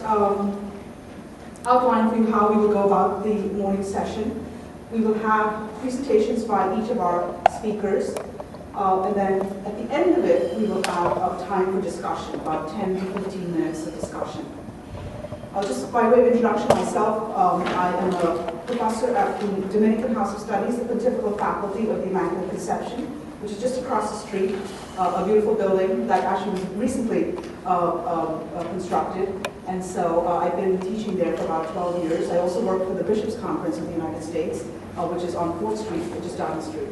outline for you how we will go about the morning session. We will have presentations by each of our speakers, and then at the end of it, we will have time for discussion, about 10 to 15 minutes of discussion. Just by way of introduction myself, I am a professor at the Dominican House of Studies, the Pontifical Faculty of the Immaculate Conception, which is just across the street, a beautiful building that actually was recently constructed. And so I've been teaching there for about 12 years. I also work for the Bishops' Conference of the United States, which is on 4th Street, which is down the street.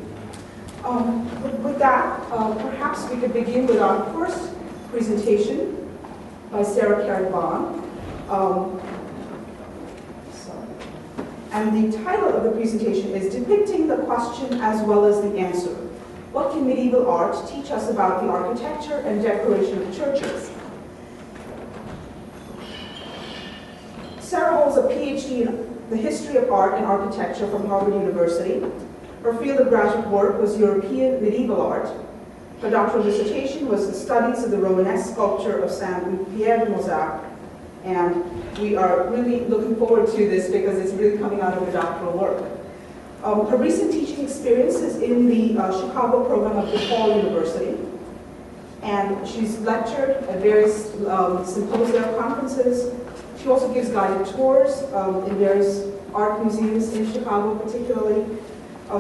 With that, perhaps we could begin with our first presentation by Sarah Carrick-Vaughan. And the title of the presentation is Depicting the Question as Well as the Answer. What can medieval art teach us about the architecture and decoration of churches? Sarah holds a PhD in the history of art and architecture from Harvard University. Her field of graduate work was European medieval art. Her doctoral dissertation was the studies of the Romanesque sculpture of Saint Pierre de Mauzac. And we are really looking forward to this because it's really coming out of her doctoral work. Her recent teaching experience is in the Chicago program of DePaul University. And she's lectured at various symposia, conferences. She also gives guided tours in various art museums in Chicago particularly.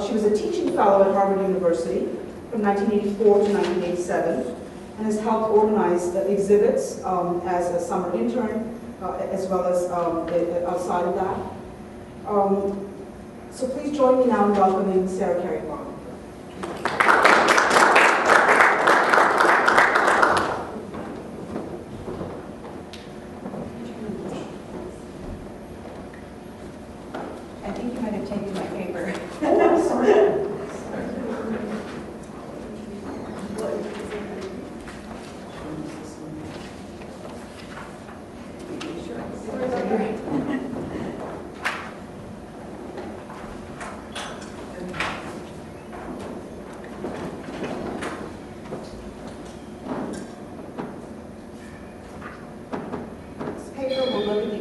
She was a teaching fellow at Harvard University from 1984 to 1987 and has helped organize exhibits as a summer intern as well as outside of that. So please join me now in welcoming Sarah Carrick-Vaughan. I think you might have taken my paper. Oh, I'm sorry.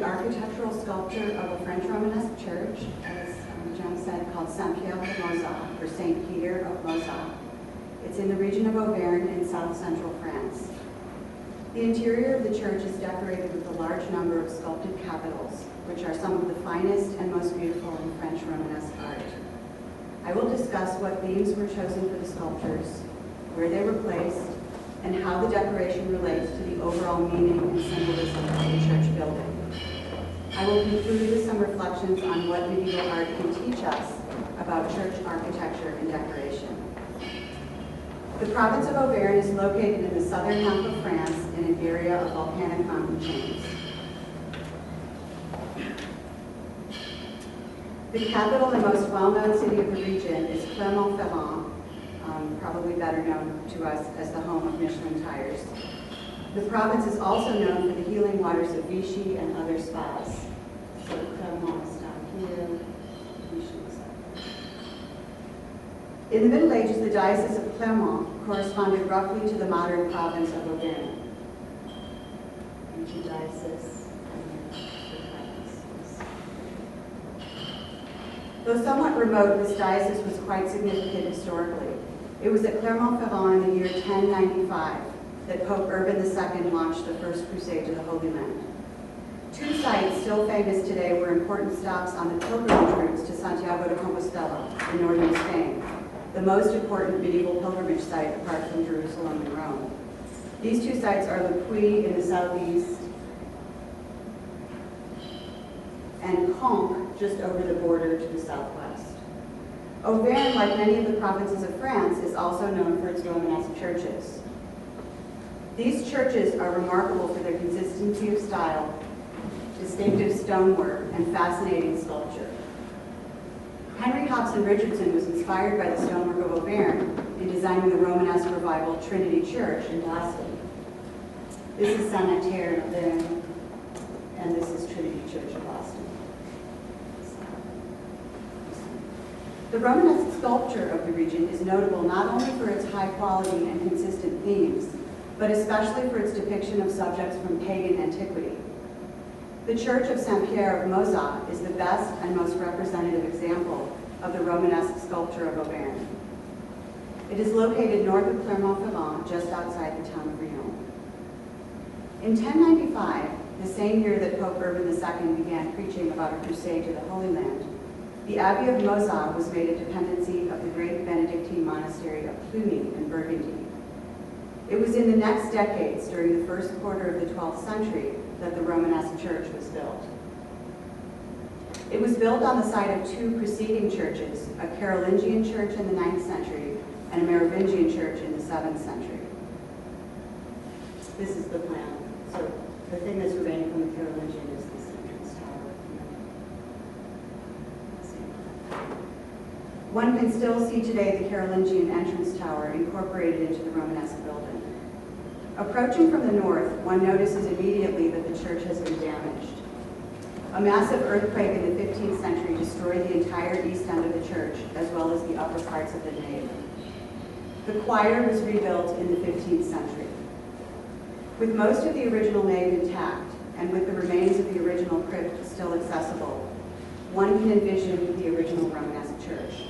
Architectural sculpture of a French Romanesque church, as Jem said, called Saint Pierre de Mauzac, or Saint Peter of Mauzac. It's in the region of Auvergne in south-central France. The interior of the church is decorated with a large number of sculpted capitals, which are some of the finest and most beautiful in French Romanesque art. I will discuss what themes were chosen for the sculptures, where they were placed, and how the decoration relates to the overall meaning and symbolism of the church building. I will conclude with some reflections on what medieval art can teach us about church architecture and decoration. The province of Auvergne is located in the southern half of France in an area of volcanic mountain chains. The capital and most well-known city of the region is Clermont-Ferrand, probably better known to us as the home of Michelin tires. The province is also known for the healing waters of Vichy and other spas. So Clermont is down here, Vichy is up there. In the Middle Ages, the Diocese of Clermont corresponded roughly to the modern province of Auvergne. Ancient diocese and the provinces. Though somewhat remote, this diocese was quite significant historically. It was at Clermont-Ferrand in the year 1095 that Pope Urban II launched the First Crusade to the Holy Land. Two sites still famous today were important stops on the pilgrimage routes to Santiago de Compostela in northern Spain, the most important medieval pilgrimage site apart from Jerusalem and Rome. These two sites are Le Puy in the southeast and Conques just over the border to the southwest. Auvergne, like many of the provinces of France, is also known for its Romanesque churches. These churches are remarkable for their consistency of style, distinctive stonework, and fascinating sculpture. Henry Hobson Richardson was inspired by the stonework of Auvergne in designing the Romanesque Revival Trinity Church in Boston. This is Saint-Nathaire in Auvergne, and this is Trinity Church in Boston. The Romanesque sculpture of the region is notable not only for its high quality and consistent themes, but especially for its depiction of subjects from pagan antiquity. The Church of Saint-Pierre of Mozat is the best and most representative example of the Romanesque sculpture of Auvergne. It is located north of Clermont-Ferrand, just outside the town of Riom. In 1095, the same year that Pope Urban II began preaching about a crusade to the Holy Land, the Abbey of Mozat was made a dependency of the great Benedictine monastery of Cluny in Burgundy. It was in the next decades, during the first quarter of the 12th century, that the Romanesque church was built. It was built on the site of two preceding churches, a Carolingian church in the 9th century and a Merovingian church in the 7th century. This is the plan. So the thing that's remaining from the Carolingian is this entrance tower. One can still see today the Carolingian entrance tower incorporated into the Romanesque building. Approaching from the north, one notices immediately that the church has been damaged. A massive earthquake in the 15th century destroyed the entire east end of the church, as well as the upper parts of the nave. The choir was rebuilt in the 15th century. With most of the original nave intact, and with the remains of the original crypt still accessible, one can envision the original Romanesque church.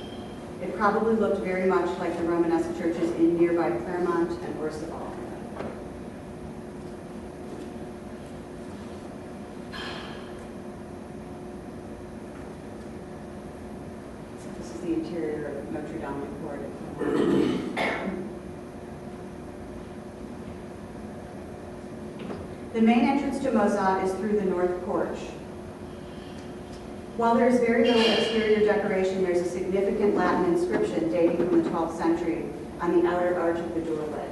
It probably looked very much like the Romanesque churches in nearby Clermont and Bourseval. This is the interior of Notre Dame Court. The main entrance to Mozat is through the north porch. While there is very little exterior decoration, there's a significant Latin inscription dating from the 12th century on the outer arch of the doorway.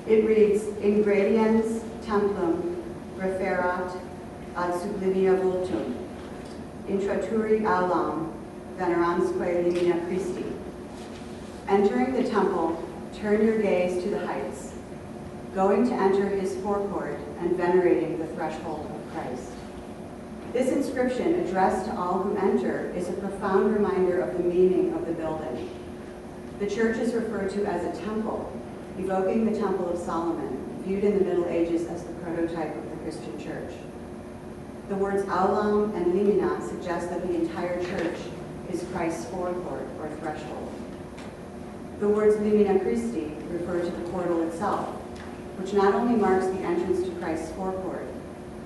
It reads, Ingrediens templum referat ad sublimia vultum, intraturi aulam veneransque limina Christi. Entering the temple, turn your gaze to the heights, going to enter his forecourt and venerating the threshold of Christ. This inscription, addressed to all who enter, is a profound reminder of the meaning of the building. The church is referred to as a temple, evoking the Temple of Solomon, viewed in the Middle Ages as the prototype of the Christian church. The words aulam and limina suggest that the entire church is Christ's forecourt or threshold. The words limina Christi refer to the portal itself, which not only marks the entrance to Christ's forecourt,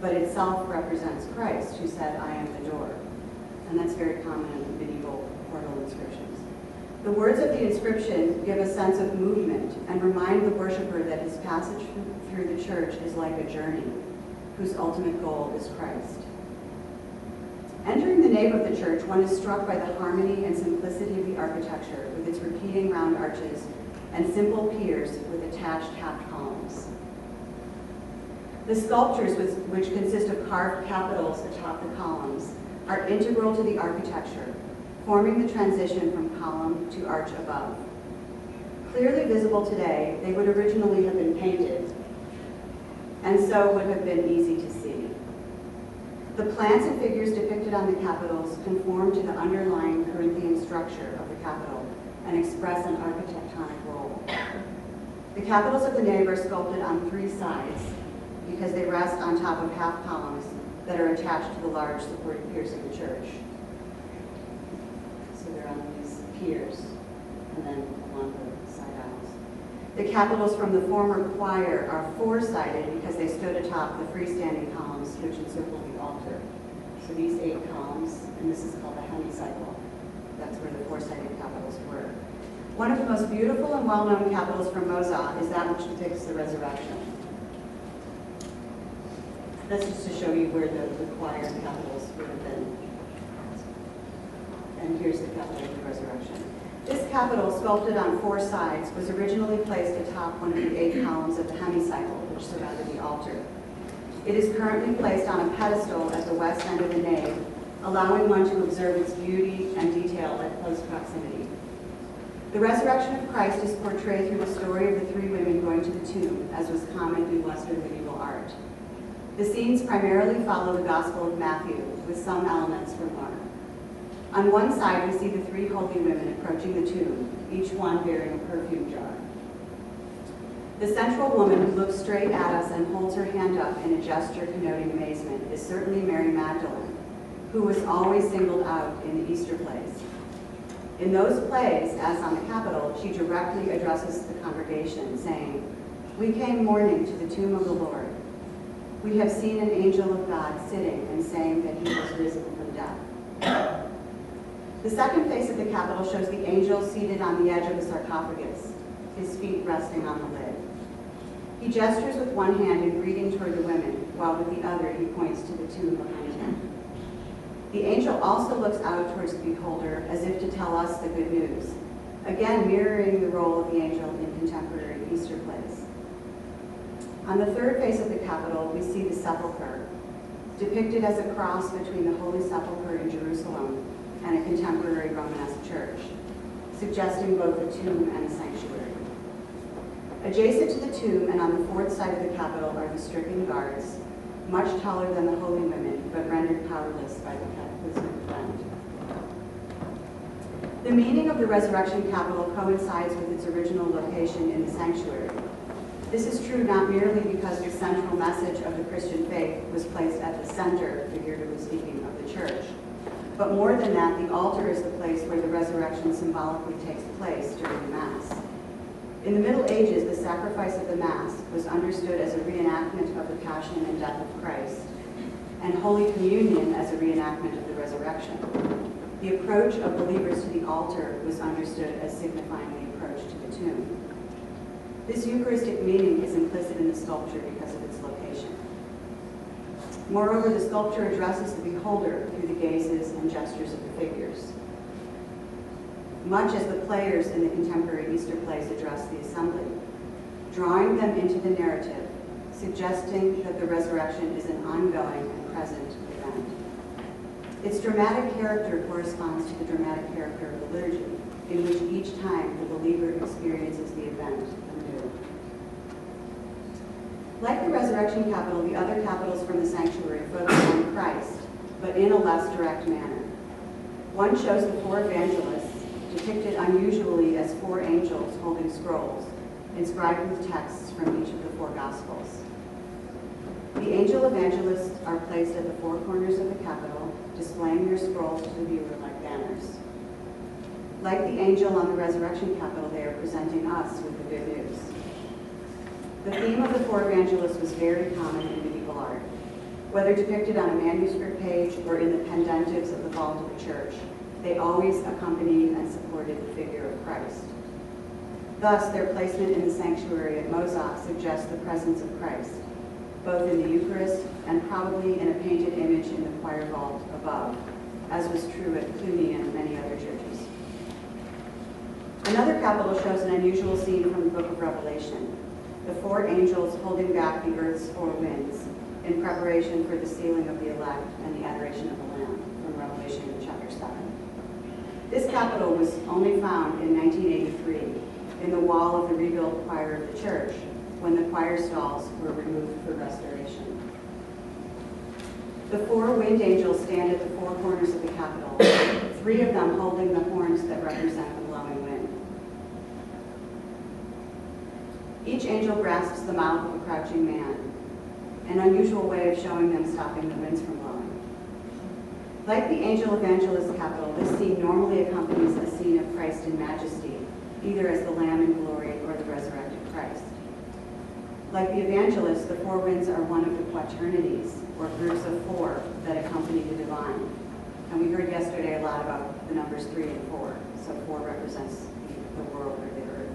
but itself represents Christ, who said, I am the door. And that's very common in medieval portal inscriptions. The words of the inscription give a sense of movement and remind the worshiper that his passage through the church is like a journey, whose ultimate goal is Christ. Entering the nave of the church, one is struck by the harmony and simplicity of the architecture, with its repeating round arches and simple piers with attached half columns. The sculptures, which consist of carved capitals atop the columns, are integral to the architecture, forming the transition from column to arch above. Clearly visible today, they would originally have been painted, and so would have been easy to see. The plants and figures depicted on the capitals conform to the underlying Corinthian structure of the capital and express an architectonic role. The capitals of the nave are sculpted on three sides because they rest on top of half columns that are attached to the large supporting piers of the church. So they're on these piers and then along the side aisles. The capitals from the former choir are four-sided because they stood atop the freestanding columns which encircle the altar. So these 8 columns, and this is called the hemicycle. That's where the four-sided capitals were. One of the most beautiful and well-known capitals from Mozat is that which depicts the resurrection. That's just to show you where the choir capitals would have been. And here's the capital of the resurrection. This capital, sculpted on 4 sides, was originally placed atop one of the 8 columns of the hemicycle, which surrounded the altar. It is currently placed on a pedestal at the west end of the nave, allowing one to observe its beauty and detail at close proximity. The resurrection of Christ is portrayed through the story of the 3 women going to the tomb, as was common in Western medieval art. The scenes primarily follow the Gospel of Matthew, with some elements from Mark. On one side, we see the 3 holy women approaching the tomb, each one bearing a perfume jar. The central woman who looks straight at us and holds her hand up in a gesture connoting amazement is certainly Mary Magdalene, who was always singled out in the Easter plays. In those plays, as on the Capitol, she directly addresses the congregation, saying, "We came mourning to the tomb of the Lord. We have seen an angel of God sitting and saying that he was risen from death." The second face of the Capitol shows the angel seated on the edge of the sarcophagus, his feet resting on the lid. He gestures with one hand in greeting toward the women, while with the other he points to the tomb behind him. The angel also looks out towards the beholder as if to tell us the good news, again mirroring the role of the angel in contemporary Easter plays. On the third face of the Capitol, we see the sepulchre, depicted as a cross between the Holy Sepulchre in Jerusalem and a contemporary Romanesque church, suggesting both a tomb and a sanctuary. Adjacent to the tomb and on the fourth side of the Capitol are the stricken guards, much taller than the holy women, but rendered powerless by the cataclysmic event. The meaning of the resurrection Capitol coincides with its original location in the sanctuary. This is true not merely because the central message of the Christian faith was placed at the center, figuratively speaking, of the church, but more than that, the altar is the place where the resurrection symbolically takes place during the Mass. In the Middle Ages, the sacrifice of the Mass was understood as a reenactment of the passion and death of Christ, and Holy Communion as a reenactment of the resurrection. The approach of believers to the altar was understood as signifying the approach to the tomb. This Eucharistic meaning is implicit in the sculpture because of its location. Moreover, the sculpture addresses the beholder through the gazes and gestures of the figures, much as the players in the contemporary Easter plays address the assembly, drawing them into the narrative, suggesting that the resurrection is an ongoing and present event. Its dramatic character corresponds to the dramatic character of the liturgy, in which each time the believer experiences the event anew. Like the resurrection Capitol, the other capitals from the sanctuary focus on Christ, but in a less direct manner. One shows the four evangelists, depicted unusually as four angels holding scrolls, inscribed with texts from each of the four Gospels. The angel evangelists are placed at the four corners of the Capitol, displaying their scrolls to the viewer like banners. Like the angel on the resurrection Capitol, they are presenting us with the good news. The theme of the four evangelists was very common in medieval art. Whether depicted on a manuscript page or in the pendentives of the vault of the church, they always accompanied and supported the figure of Christ. Thus, their placement in the sanctuary at Mozac suggests the presence of Christ, both in the Eucharist and probably in a painted image in the choir vault above, as was true at Cluny and many other churches. Another Capitol shows an unusual scene from the book of Revelation, the four angels holding back the earth's four winds in preparation for the sealing of the elect and the adoration of the Lamb, from Revelation chapter 7. This Capitol was only found in 1983 in the wall of the rebuilt choir of the church when the choir stalls were removed for restoration. The four wind angels stand at the four corners of the Capitol, three of them holding the horns that represent the blowing wind. Each angel grasps the mouth of a crouching man, an unusual way of showing them stopping the winds from blowing. Like the angel evangelist Capitol, this scene normally accompanies a scene of Christ in majesty, either as the Lamb in glory or the resurrected Christ. Like the evangelists, the four winds are one of the quaternities, or groups of four that accompany the divine. And we heard yesterday a lot about the numbers 3 and 4, so 4 represents the world or the earth.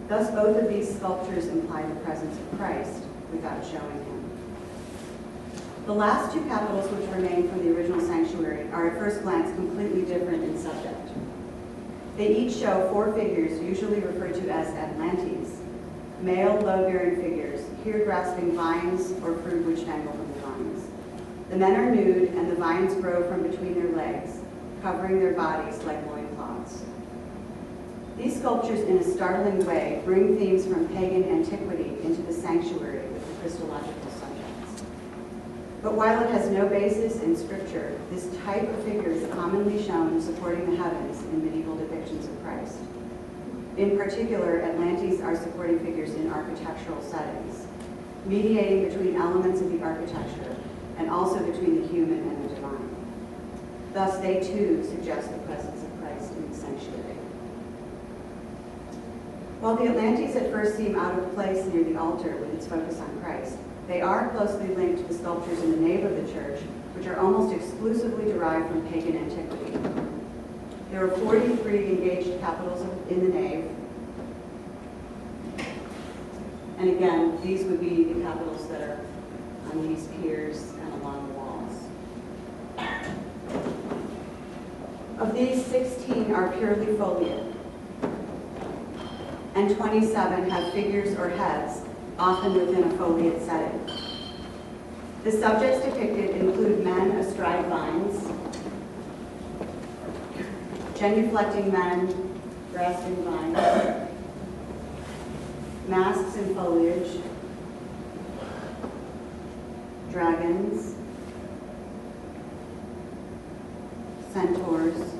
Thus, both of these sculptures imply the presence of Christ without showing him. The last two capitals which remain from the original sanctuary are at first glance completely different in subject. They each show four figures, usually referred to as Atlantes, male load-bearing figures, here grasping vines or fruit which dangle from the vines. The men are nude, and the vines grow from between their legs, covering their bodies like loincloths. These sculptures, in a startling way, bring themes from pagan antiquity into the sanctuary with the Christological subjects. But while it has no basis in Scripture, this type of figure is commonly shown supporting the heavens in medieval depictions of Christ. In particular, Atlantes are supporting figures in architectural settings, mediating between elements of the architecture and also between the human and the divine. Thus, they too suggest the presence of Christ in the sanctuary. While the Atlantes at first seem out of place near the altar with its focus on Christ, they are closely linked to the sculptures in the nave of the church, which are almost exclusively derived from pagan antiquity. There are 43 engaged capitals in the nave. And again, these would be the capitals that are on these piers and along the walls. Of these, 16 are purely foliate, and 27 have figures or heads, often within a foliate setting. The subjects depicted include men astride vines, genuflecting men grasping vines, masks in foliage, dragons, centaurs,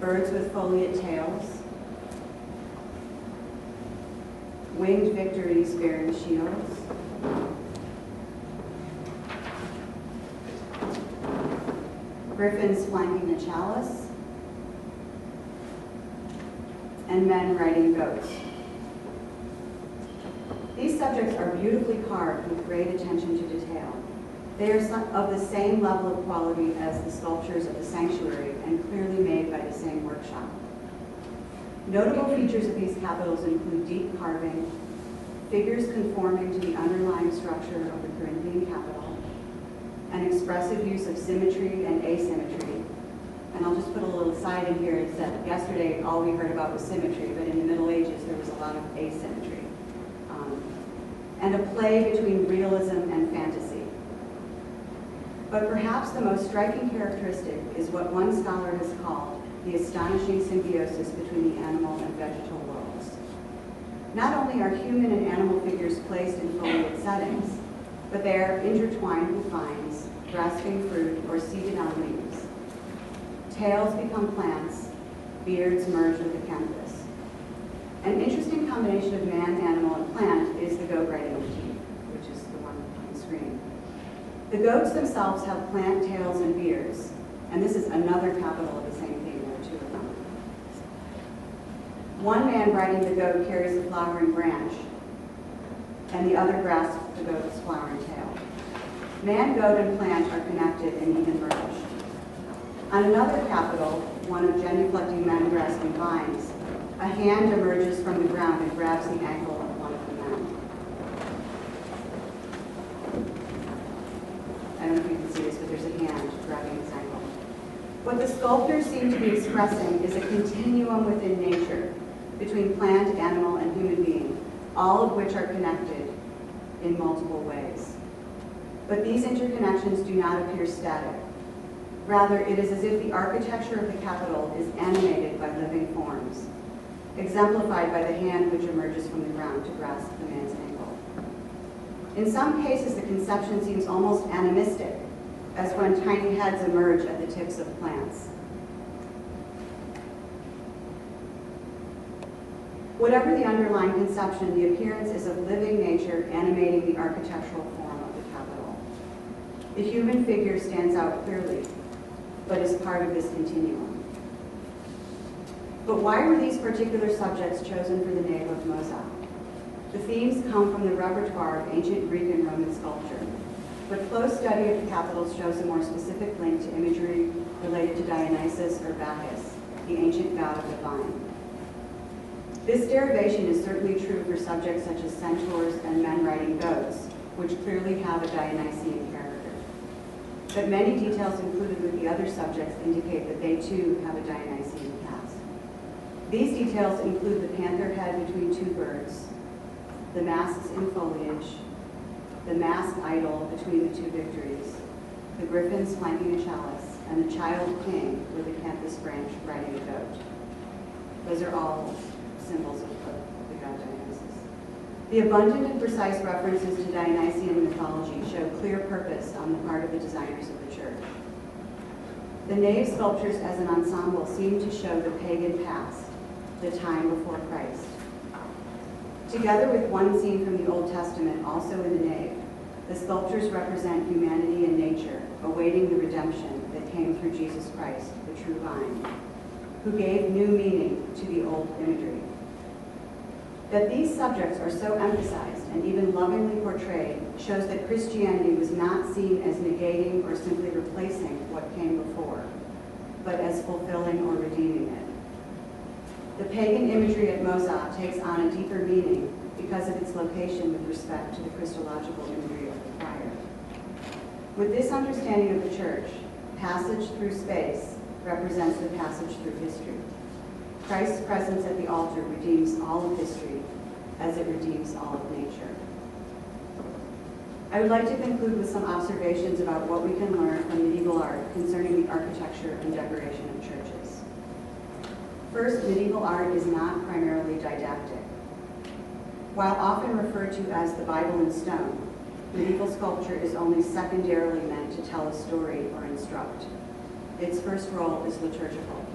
birds with foliate tails, winged victories bearing shields, griffins flanking a chalice, and men riding goats. These subjects are beautifully carved with great attention to detail. They are of the same level of quality as the sculptures of the sanctuary and clearly made by the same workshop. Notable features of these capitals include deep carving, figures conforming to the underlying structure of the Corinthian capital, an expressive use of symmetry and asymmetry. And I'll just put a little aside in here, is that yesterday all we heard about was symmetry, but in the Middle Ages there was a lot of asymmetry. And a play between realism and fantasy. But perhaps the most striking characteristic is what one scholar has called the astonishing symbiosis between the animal and vegetal worlds. Not only are human and animal figures placed in foliate settings, but they are intertwined with vines, grasping fruit, or seated on leaves. Tails become plants, beards merge with the canvas. An interesting combination of man, animal, and plant is the goat riding motif, which is the one on the screen. The goats themselves have plant tails and beards, and this is another capital of the same theme. There are two of them. One man riding the goat carries a flowering branch, and the other grasps the goat's flowering tail. Man, goat, and plant are connected and even merged. On another capital, one of genuflecting men grasping vines, a hand emerges from the ground and grabs the ankle of one of the men. I don't know if you can see this, but there's a hand grabbing his ankle. What the sculptors seem to be expressing is a continuum within nature, between plant, animal, and human being, all of which are connected in multiple ways. But these interconnections do not appear static. Rather, it is as if the architecture of the capital is animated by living forms, exemplified by the hand which emerges from the ground to grasp the man's ankle. In some cases, the conception seems almost animistic, as when tiny heads emerge at the tips of plants. Whatever the underlying conception, the appearance is of living nature animating the architectural form of the capital. The human figure stands out clearly, but is part of this continuum. But why were these particular subjects chosen for the nave of Moza? The themes come from the repertoire of ancient Greek and Roman sculpture, but close study of the capitals shows a more specific link to imagery related to Dionysus or Bacchus, the ancient god of the vine. This derivation is certainly true for subjects such as centaurs and men riding goats, which clearly have a Dionysian character. But many details included with the other subjects indicate that they too have a Dionysian cast. These details include the panther head between two birds, the masks in foliage, the masked idol between the two victories, the griffins flanking a chalice, and the child king with a canthus branch riding a goat. Those are all symbols of the god Dionysus. The abundant and precise references to Dionysian mythology show clear purpose on the part of the designers of the church. The nave sculptures as an ensemble seem to show the pagan past, the time before Christ. Together with one scene from the Old Testament also in the nave, the sculptures represent humanity and nature awaiting the redemption that came through Jesus Christ, the true vine, who gave new meaning to the old imagery. That these subjects are so emphasized and even lovingly portrayed shows that Christianity was not seen as negating or simply replacing what came before, but as fulfilling or redeeming it. The pagan imagery at Mozart takes on a deeper meaning because of its location with respect to the Christological imagery of the choir. With this understanding of the church, passage through space represents the passage through history. Christ's presence at the altar redeems all of history as it redeems all of nature. I would like to conclude with some observations about what we can learn from medieval art concerning the architecture and decoration of churches. First, medieval art is not primarily didactic. While often referred to as the Bible in stone, medieval sculpture is only secondarily meant to tell a story or instruct. Its first role is liturgical.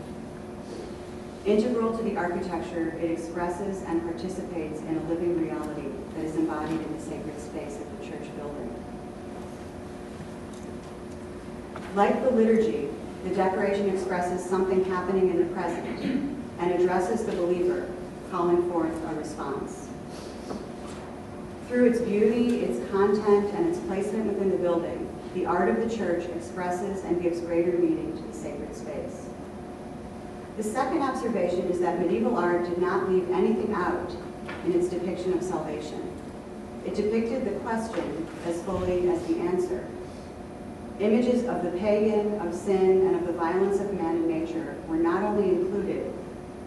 Integral to the architecture, it expresses and participates in a living reality that is embodied in the sacred space of the church building. Like the liturgy, the decoration expresses something happening in the present and addresses the believer, calling forth a response. Through its beauty, its content, and its placement within the building, the art of the church expresses and gives greater meaning to the sacred space. The second observation is that medieval art did not leave anything out in its depiction of salvation. It depicted the question as fully as the answer. Images of the pagan, of sin, and of the violence of man and nature were not only included,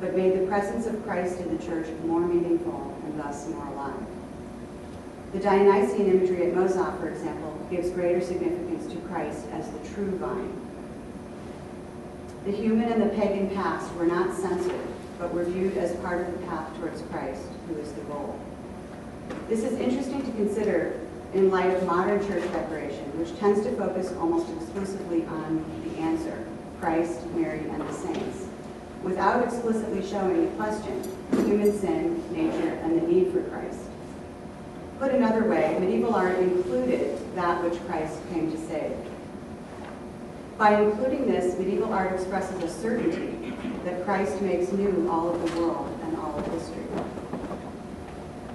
but made the presence of Christ in the church more meaningful and thus more alive. The Dionysian imagery at Mozart, for example, gives greater significance to Christ as the true vine. The human and the pagan past were not censored, but were viewed as part of the path towards Christ, who is the goal. This is interesting to consider in light of modern church decoration, which tends to focus almost exclusively on the answer, Christ, Mary, and the saints, without explicitly showing the question, human sin, nature, and the need for Christ. Put another way, medieval art included that which Christ came to save. By including this, medieval art expresses a certainty that Christ makes new all of the world and all of history.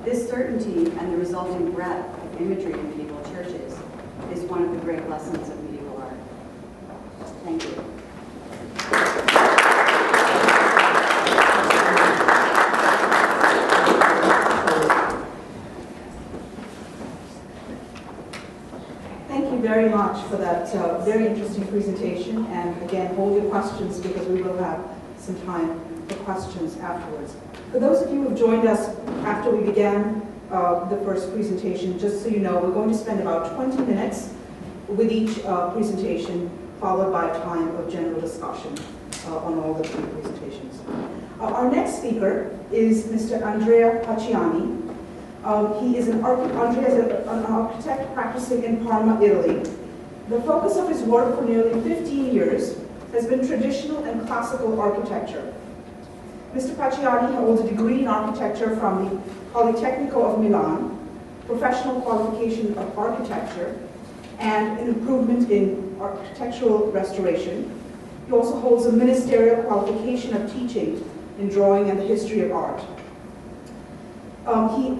This certainty and the resulting breadth of imagery in medieval churches is one of the great lessons of medieval art. Thank you. Thank you very much for that very interesting presentation. And again, hold your questions because we will have some time for questions afterwards. For those of you who have joined us after we began the first presentation, just so you know, we're going to spend about 20 minutes with each presentation, followed by time of general discussion on all the three presentations. Our next speaker is Mr. Andrea Pacciani. He is Andrea is an architect practicing in Parma, Italy. The focus of his work for nearly 15 years has been traditional and classical architecture. Mr. Pacciani holds a degree in architecture from the Politecnico of Milan, professional qualification of architecture, and an improvement in architectural restoration. He also holds a ministerial qualification of teaching in drawing and the history of art.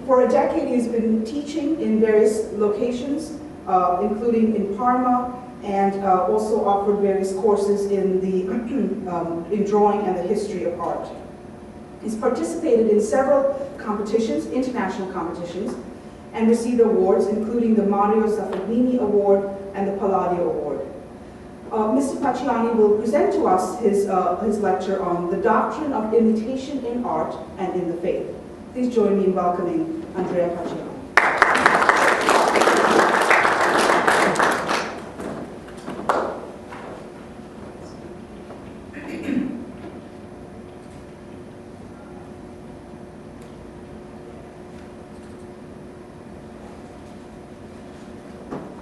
For a decade, he has been teaching in various locations, including in Parma, and also offered various courses in in drawing and the history of art. He's participated in several competitions, international competitions, and received awards, including the Mario Zaffordini Award and the Palladio Award. Mr. Pacciani will present to us his lecture on the doctrine of imitation in art and in the faith. Please join me in welcoming Andrea Pacciani.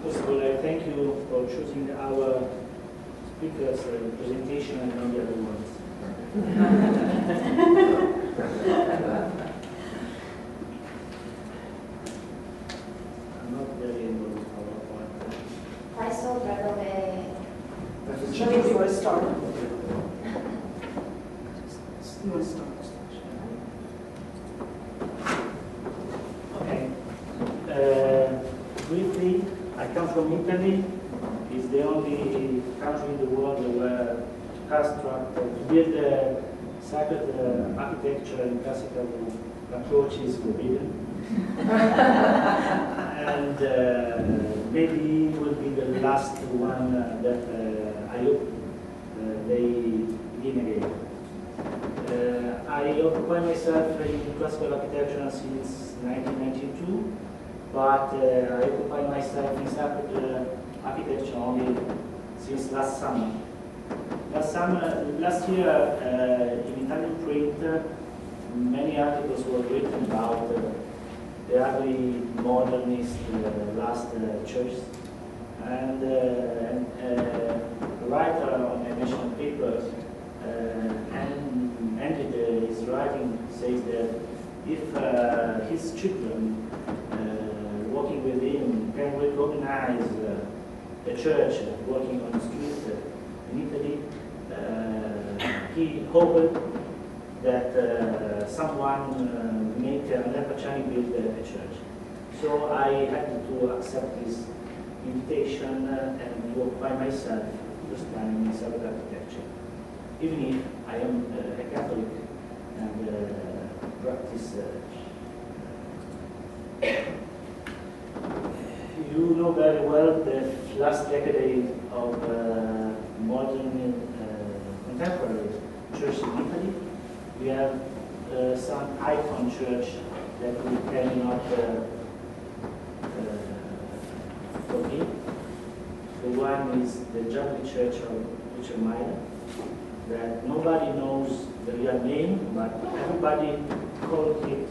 First of all, I thank you for choosing our because presentation and not the other ones. I'm not very able with PowerPoint. Questo dovrebbe... Should we do a start? You want to start? Okay. Briefly, I come from Italy. It's the only country in the world where construct to build sacred architecture and classical approach is forbidden. And maybe will be the last one that I hope they begin again. I occupy myself in classical architecture since 1992, but I occupy myself in sacred architecture only since last summer. Last year, in Italian print, many articles were written about the ugly modernist last churches, and a writer on a national paper ended his writing says that if his children working with him can recognize a church working on the street in Italy, he hoped that someone make Andrea Pacciani build a church. So I had to accept this invitation and to occupy myself this time in sacred architecture. Even if I am a Catholic and practice you know very well the last decade of modern contemporary church in Italy. We have some icon church that we cannot forgive. The one is the Jubilee Church of Uccelmaier, that nobody knows the real name, but everybody calls it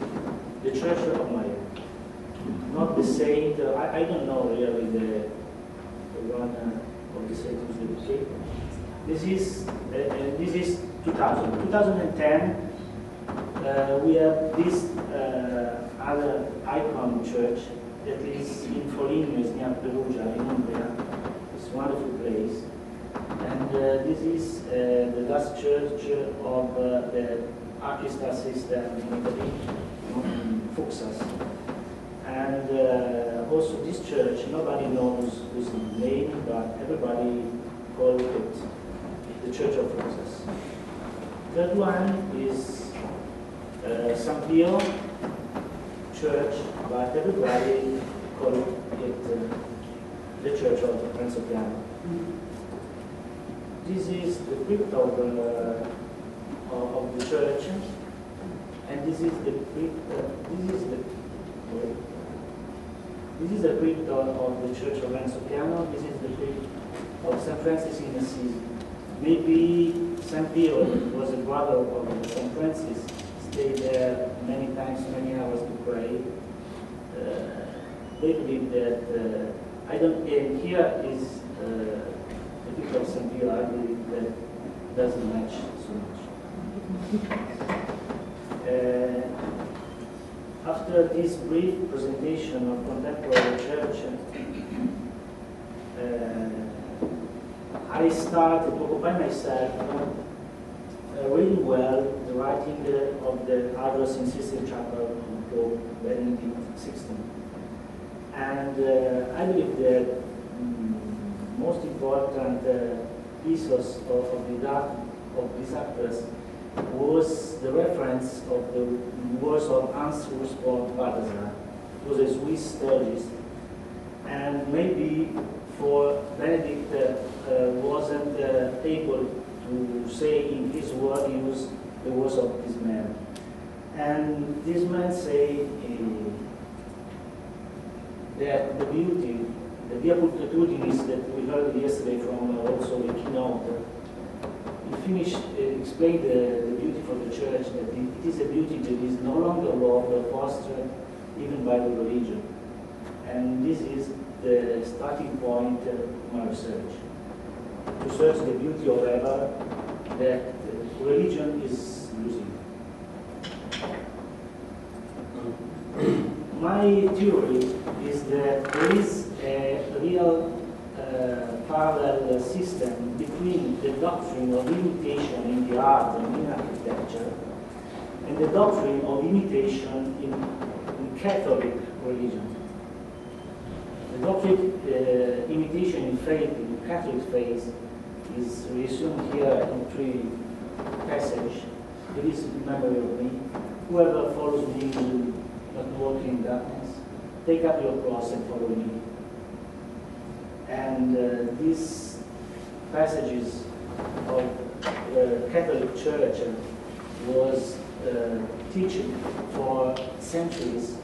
the Church of Maya. Not the saint, I don't know really the one of the saint who's the saint. This is 2000. 2010, we have this other icon church that is in Foligno, it's near Perugia, in Umbria. It's a wonderful place. And this is the last church of the Archistar system in Italy, Fuxas. And also this church, nobody knows whose name, but everybody calls it the Church of Fuxas. Third one is San Pio Church, but everybody calls it the Church of Renzo Piano. This is the crypt of the church, and this is the crypt. This is the crypt of the Church of Renzo Piano. This is the crypt of St. Francis in Assisi. Maybe St. Pio was a brother of St. Francis. Stayed there many times, many hours to pray. They believe that I don't. And here is the picture of St. Pio. I believe that doesn't match so much. After this brief presentation of contemporary church, I started to occupy myself really well the writing of the Address in Sistine Chapel of Pope Benedict XVI. And I believe that most important pieces of this address was the reference of the words of Hans Urs von Balthasar. It was a Swiss theologist. And maybe for Benedict wasn't able to say in his word use the words of this man. And this man say that the beauty, the Via Pulchritudinis that we heard yesterday from also the keynote, he finished, explained the beauty for the church, that it is a beauty that is no longer loved or fostered even by the religion. And this is the starting point of my research. to search the beauty of ever that religion is losing. My theory is that there is a real parallel system between the doctrine of imitation in the art and in architecture and the doctrine of imitation in Catholic religion. The doctrine imitation in faith, in Catholic faith, is resumed here in 3 passages. It is in memory of me. Whoever follows me will not walk in darkness. Take up your cross and follow me. And these passages of the Catholic Church was teaching for centuries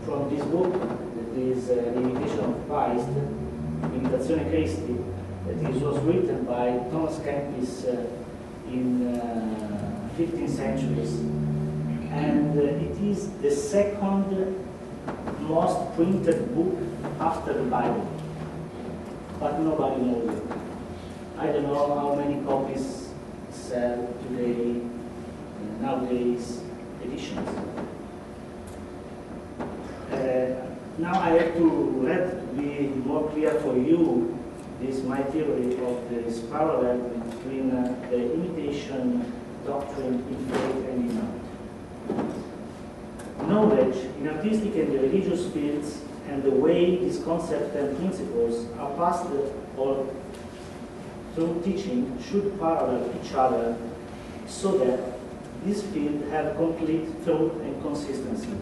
from this book, that is The Imitation of Christ, Imitazione Christi, that was written by Thomas Kempis in 15th centuries. And it is the second most printed book after the Bible, but nobody knows it. I don't know how many copies sell today, nowadays, editions. Now I have to let it be more clear for you this my theory of this parallel between the imitation doctrine in faith and in art. Knowledge in artistic and religious fields and the way these concepts and principles are passed or through teaching should parallel each other so that this field have complete truth and consistency.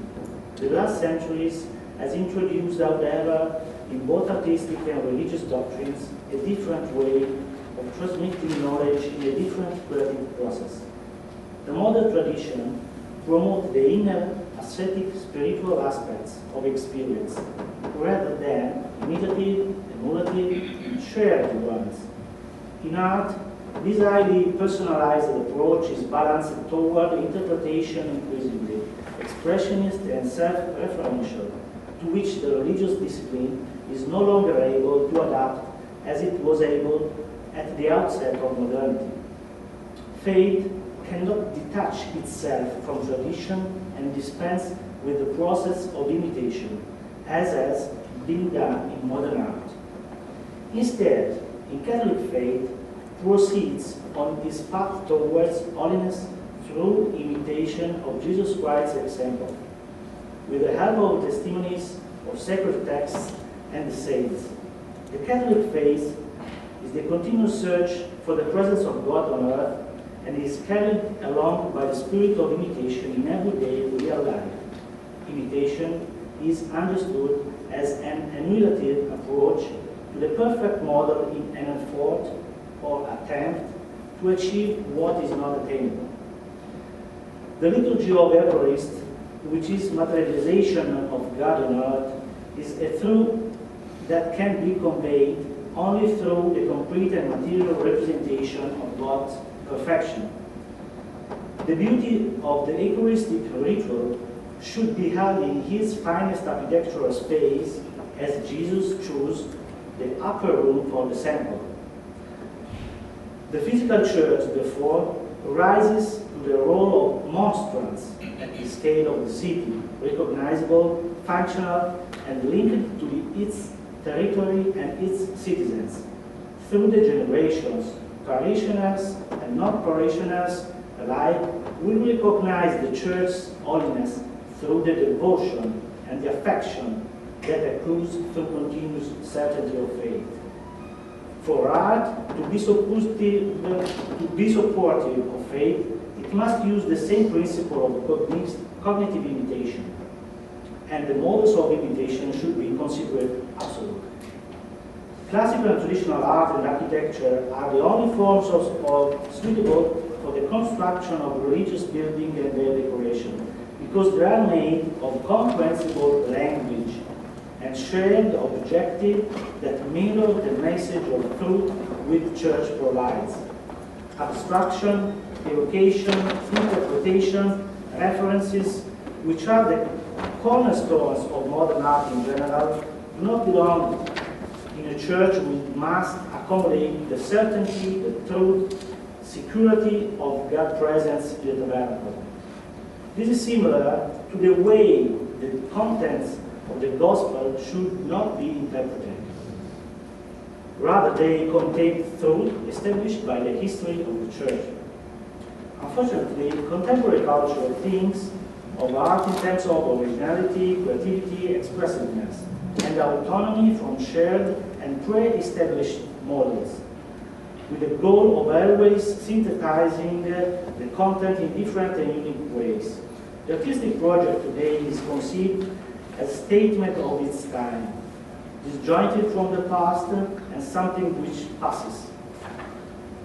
The last centuries has introduced, however, in both artistic and religious doctrines, a different way of transmitting knowledge in a different creative process. The modern tradition promotes the inner ascetic spiritual aspects of experience, rather than imitative, emulative, shared ones. In art, this highly personalized approach is balanced toward interpretation increasingly expressionist and self-referential, to which the religious discipline is no longer able to adapt as it was able at the outset of modernity. Faith cannot detach itself from tradition and dispense with the process of imitation, as has been done in modern art. Instead, in Catholic faith, proceeds on its path towards holiness through imitation of Jesus Christ's example, with the help of testimonies of sacred texts and the saints. The Catholic faith is the continuous search for the presence of God on earth and is carried along by the spirit of imitation in everyday real life. Imitation is understood as an emulative approach to the perfect model in an effort or attempt to achieve what is not attainable. The liturgy of Eucharist, which is materialization of God on earth, is a truth that can be conveyed only through the complete and material representation of God's perfection. The beauty of the Eucharistic ritual should be held in his finest architectural space, as Jesus chose the upper room for the sample. The physical church, therefore, rises to the role of monstrance at the scale of the city, recognizable, functional, and linked to its territory and its citizens. Through the generations, parishioners and non-parishioners alike will recognize the Church's holiness through the devotion and the affection that accrues through continuous certainty of faith. For art to be supportive of faith, it must use the same principle of cognitive imitation, and the models of imitation should be considered absolute. Classical and traditional art and architecture are the only forms suitable for the construction of religious building and their decoration, because they are made of comprehensible language and shared objective that mirror the message of truth which Church provides. Abstraction, evocation, interpretation, references, which are the cornerstones of modern art in general, do not belong in a church with mass accommodate the certainty, the truth, security of God's presence in the tabernacle. This is similar to the way the contents of the gospel should not be interpreted. Rather, they contain truth established by the history of the church. Unfortunately, contemporary culture thinks of art in terms of originality, creativity, expressiveness, and autonomy from shared and pre-established models, with the goal of always synthesizing the content in different and unique ways. The artistic project today is conceived as a statement of its time, disjointed from the past and something which passes.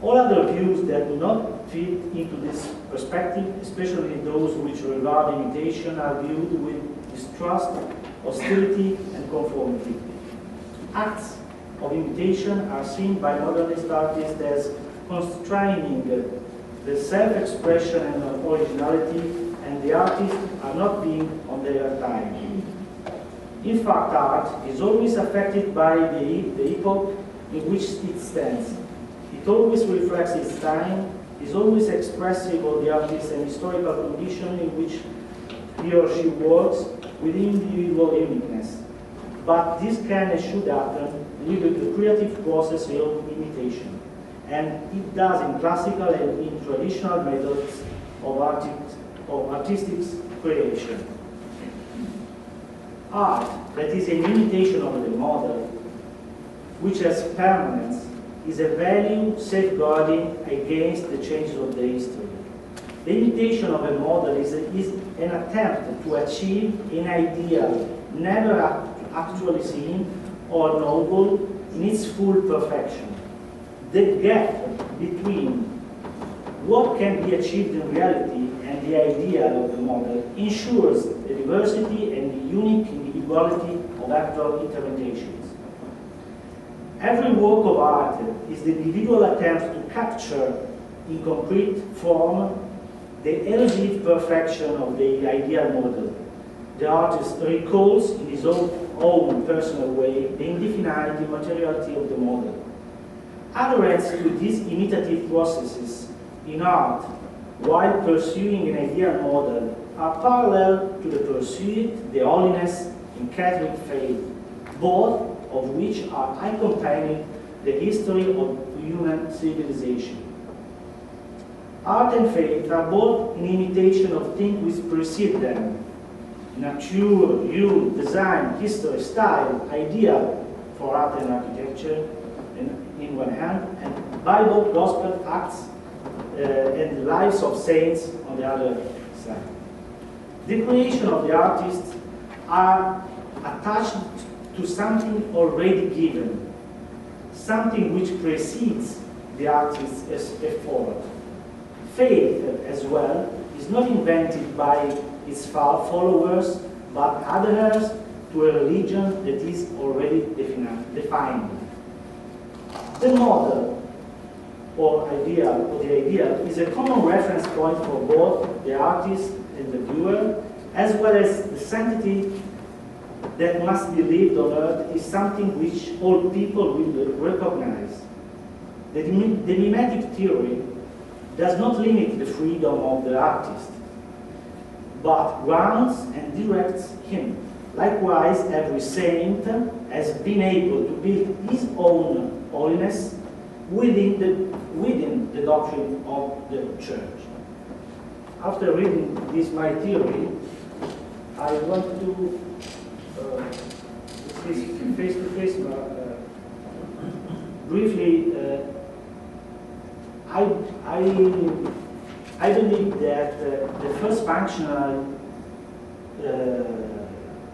All other views that do not fit into this perspective, especially those which regard imitation, are viewed with distrust, hostility, and conformity. Acts of imitation are seen by modernist artists as constraining the self-expression and originality, and the artists are not being on their time. In fact, art is always affected by the epoch in which it stands. It always reflects its time, is always expressive of the artist and historical condition in which he or she works with individual uniqueness. But this can and should happen with the creative process of imitation, and it does in classical and in traditional methods of artistic creation. Art that is an imitation of the model, which has permanence, is a value safeguarding against the changes of the history. The imitation of a model is an attempt to achieve an ideal never actually seen or knowable in its full perfection. The gap between what can be achieved in reality and the ideal of the model ensures the diversity and the unique individuality of actual interpretations. Every work of art is the individual attempt to capture in concrete form the elusive perfection of the ideal model. The artist recalls in his own personal way the indefinite materiality of the model. Adherence to these imitative processes in art while pursuing an ideal model are parallel to the pursuit, the holiness, in Catholic faith, both of which are accompanying the history of human civilization. Art and faith are both an imitation of things which precede them: nature, hue, design, history, style, idea for art and architecture in one hand, and Bible, gospel, acts, and the lives of saints on the other side. The creation of the artists are attached to something already given, something which precedes the artist's effort. Faith, as well, is not invented by its followers, but adheres to a religion that is already defined. The model or ideal, or the ideal, is a common reference point for both the artist and the viewer, as well as the sanctity that must be lived on earth is something which all people will recognize. The mimetic theory does not limit the freedom of the artist, but grounds and directs him. Likewise, every saint has been able to build his own holiness within the doctrine of the Church. After reading this my theory, I want to face-to-face briefly. I believe that the first functional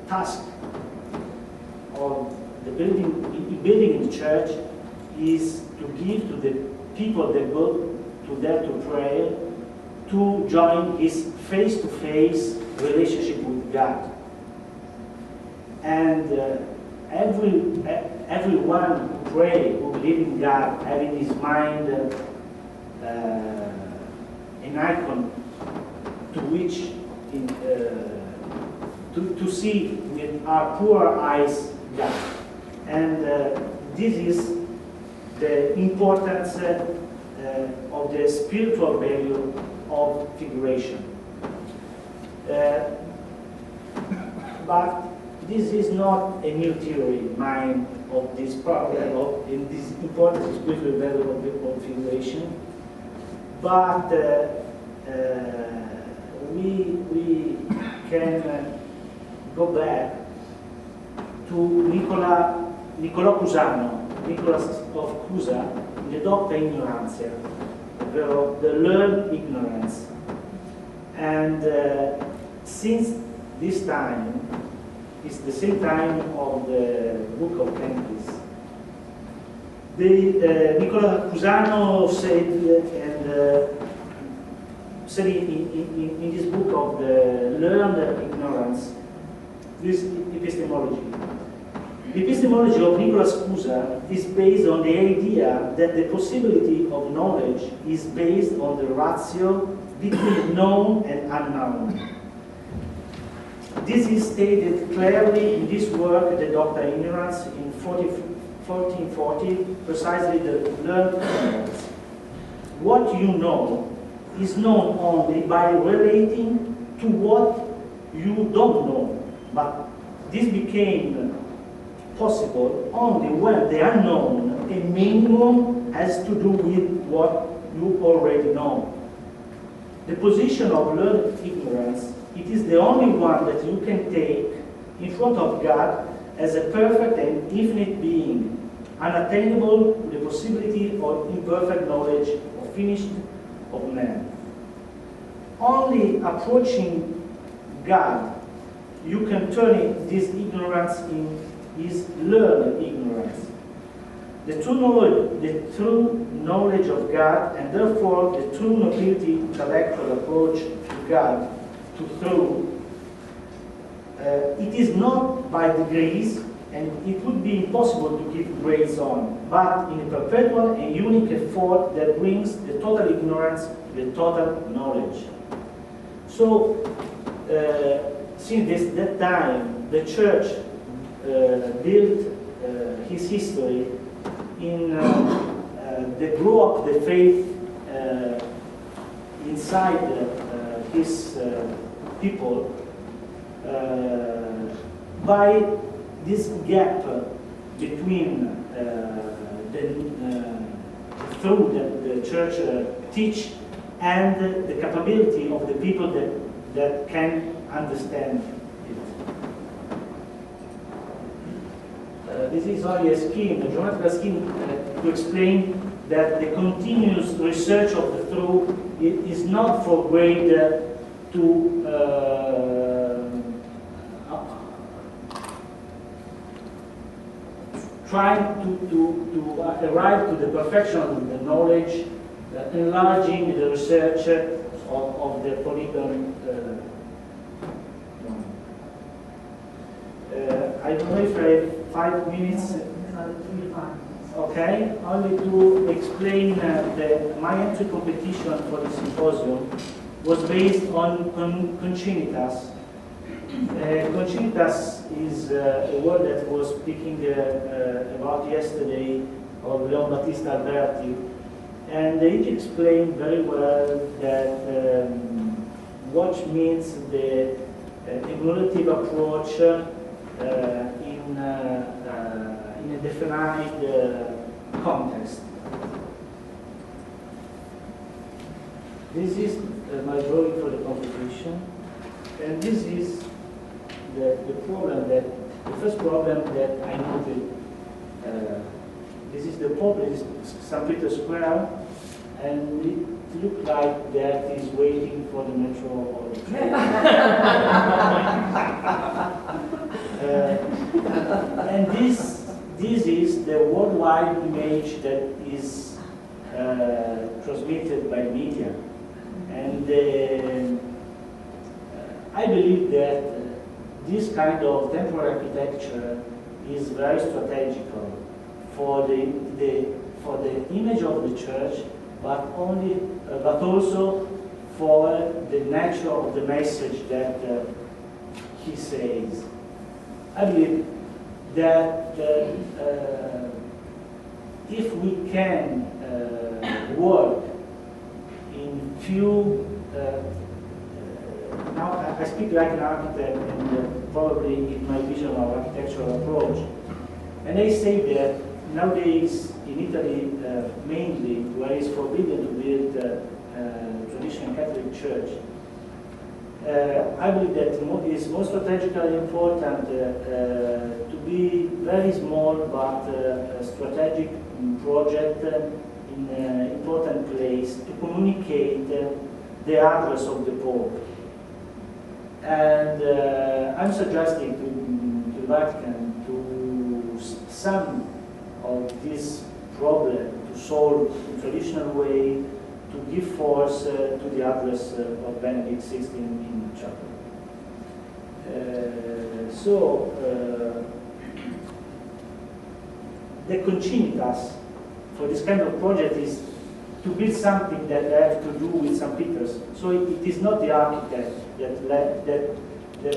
task of the building in the church is to give to the people that go to there to pray to join his face-to-face relationship with God. And everyone who pray, who believe in God, having his mind an icon to which to see with our poor eyes God. And this is the importance of the spiritual value of figuration. But this is not a new theory in mind of this problem, in this important spiritual value of figuration. But we can go back to Niccolò Cusano, Nicholas of Cusa, in the Docta Ignorantia, the learned ignorance. And since this time, it's the same time of the book of Canticles, Niccolò Cusano said, said in this book of the learned ignorance, this epistemology. The epistemology of Nicholas Cusa is based on the idea that the possibility of knowledge is based on the ratio between known and unknown. This is stated clearly in this work, The Docta Ignorans, in 1440, precisely the learned ignorance. What you know is known only by relating to what you don't know, but this became possible only when the unknown, a minimum, has to do with what you already know. The position of learned ignorance, it is the only one that you can take in front of God as a perfect and infinite being, unattainable to the possibility of imperfect knowledge or finished of man. Only approaching God, you can turn this ignorance in his learned ignorance. The true knowledge of God, and therefore the true nobility intellectual approach to God, to truth, it is not by degrees, and it would be impossible to keep grades on, but in a perpetual and unique effort that brings the total ignorance to the total knowledge. So, since that time, the Church built his history in the grow up the faith inside his people by this gap between the truth that the Church teach and the capability of the people that can understand it. This is only a scheme, a geometrical scheme to explain that the continuous research of the truth is not for grade to trying to arrive to the perfection of the knowledge, enlarging the research of the polygon. I don't know if I have 5 minutes. Okay, only to explain that my entry competition for the symposium was based on congenitas. Congenitas is a word that was speaking about yesterday of Leon Battista Alberti, and he explained very well that what means the emulative approach in a definite context. This is my drawing for the competition, and this is the problem that, the first problem that I noted. This is the Pope, this is St. Peter's Square, and it looks like that he's waiting for the metro or the train. And this is the worldwide image that is transmitted by media. And I believe that this kind of temporary architecture is very strategical for the image of the church, but also for the nature of the message that he says. I believe that if we can work in few, now I speak like an architect and probably in my vision of architectural approach, and I say that nowadays in Italy mainly, where it's forbidden to build traditional Catholic church, I believe that it's more strategically important to be very small but strategic project in an important place to communicate the address of the Pope. And I'm suggesting to the Vatican to some of this problem to solve in traditional way, to give force to the address of Benedict XVI in the chapel. The congenitas for this kind of project is to build something that have to do with St. Peter's. So it is not the architect that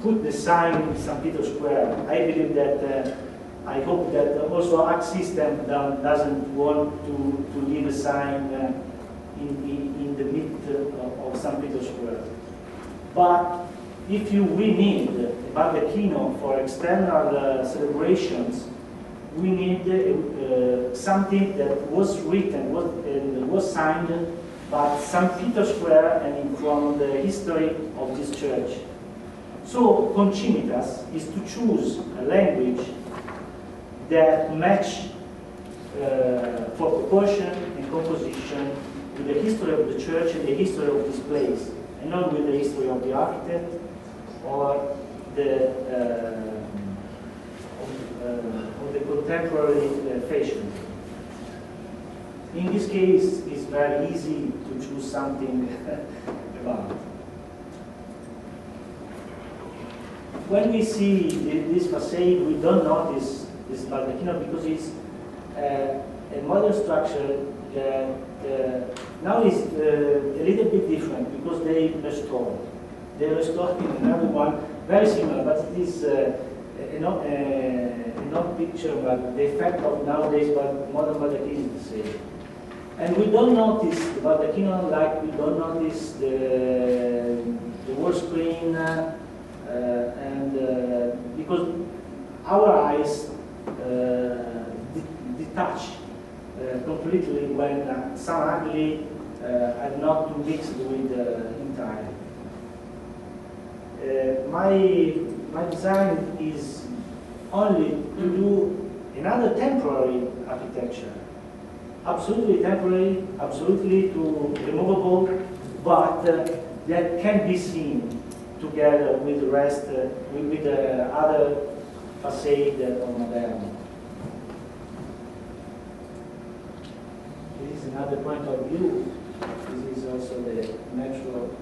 put the sign in St. Peter's Square. I believe that I hope that also Arc System doesn't want to leave a sign in the midst of St. Peter's Square. But if we need a baldacchino for external celebrations, we need something that was written was signed by St. Peter's Square and from the history of this church. So congenitas is to choose a language that match for proportion and composition with the history of the church and the history of this place, and not with the history of the architect or the contemporary fashion. In this case, it's very easy to choose something about. When we see this facade, we don't notice this baldacchino because it's a modern structure that now is a little bit different because they restored. They restored in another one very similar, but it is not picture, but the effect of nowadays modern baldacchino is the same. And we don't notice the baldacchino like we don't notice the wall screen, and because our eyes detach completely when some ugly are not mixed with entire. My design is only to do another temporary architecture, absolutely temporary, absolutely removable, but that can be seen together with the rest, with the other facade of modern. This is another point of view. This is also the natural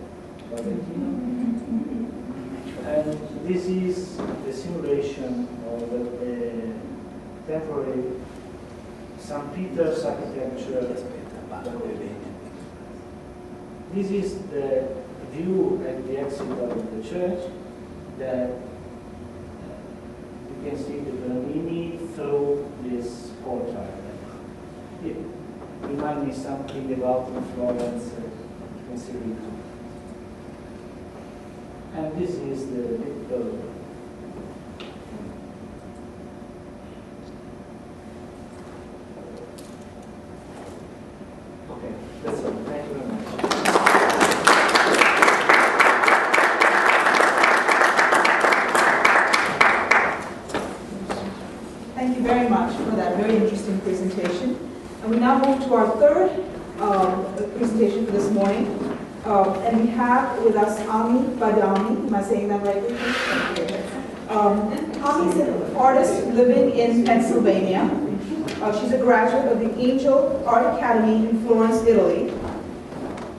baldacchino. And this is the simulation of the temporary St. Peter's architecture. This is the view at the exit of the church that you can see the Bernini through this portal. It reminds me something about Florence and Cyril. And this is the little okay, that's all. Thank you very much. Thank you very much for that very interesting presentation. And we now move to our third presentation for this morning. And we have with us Ami Badami. Am I saying that right? Ami is an artist living in Pennsylvania. She's a graduate of the Angel Art Academy in Florence, Italy.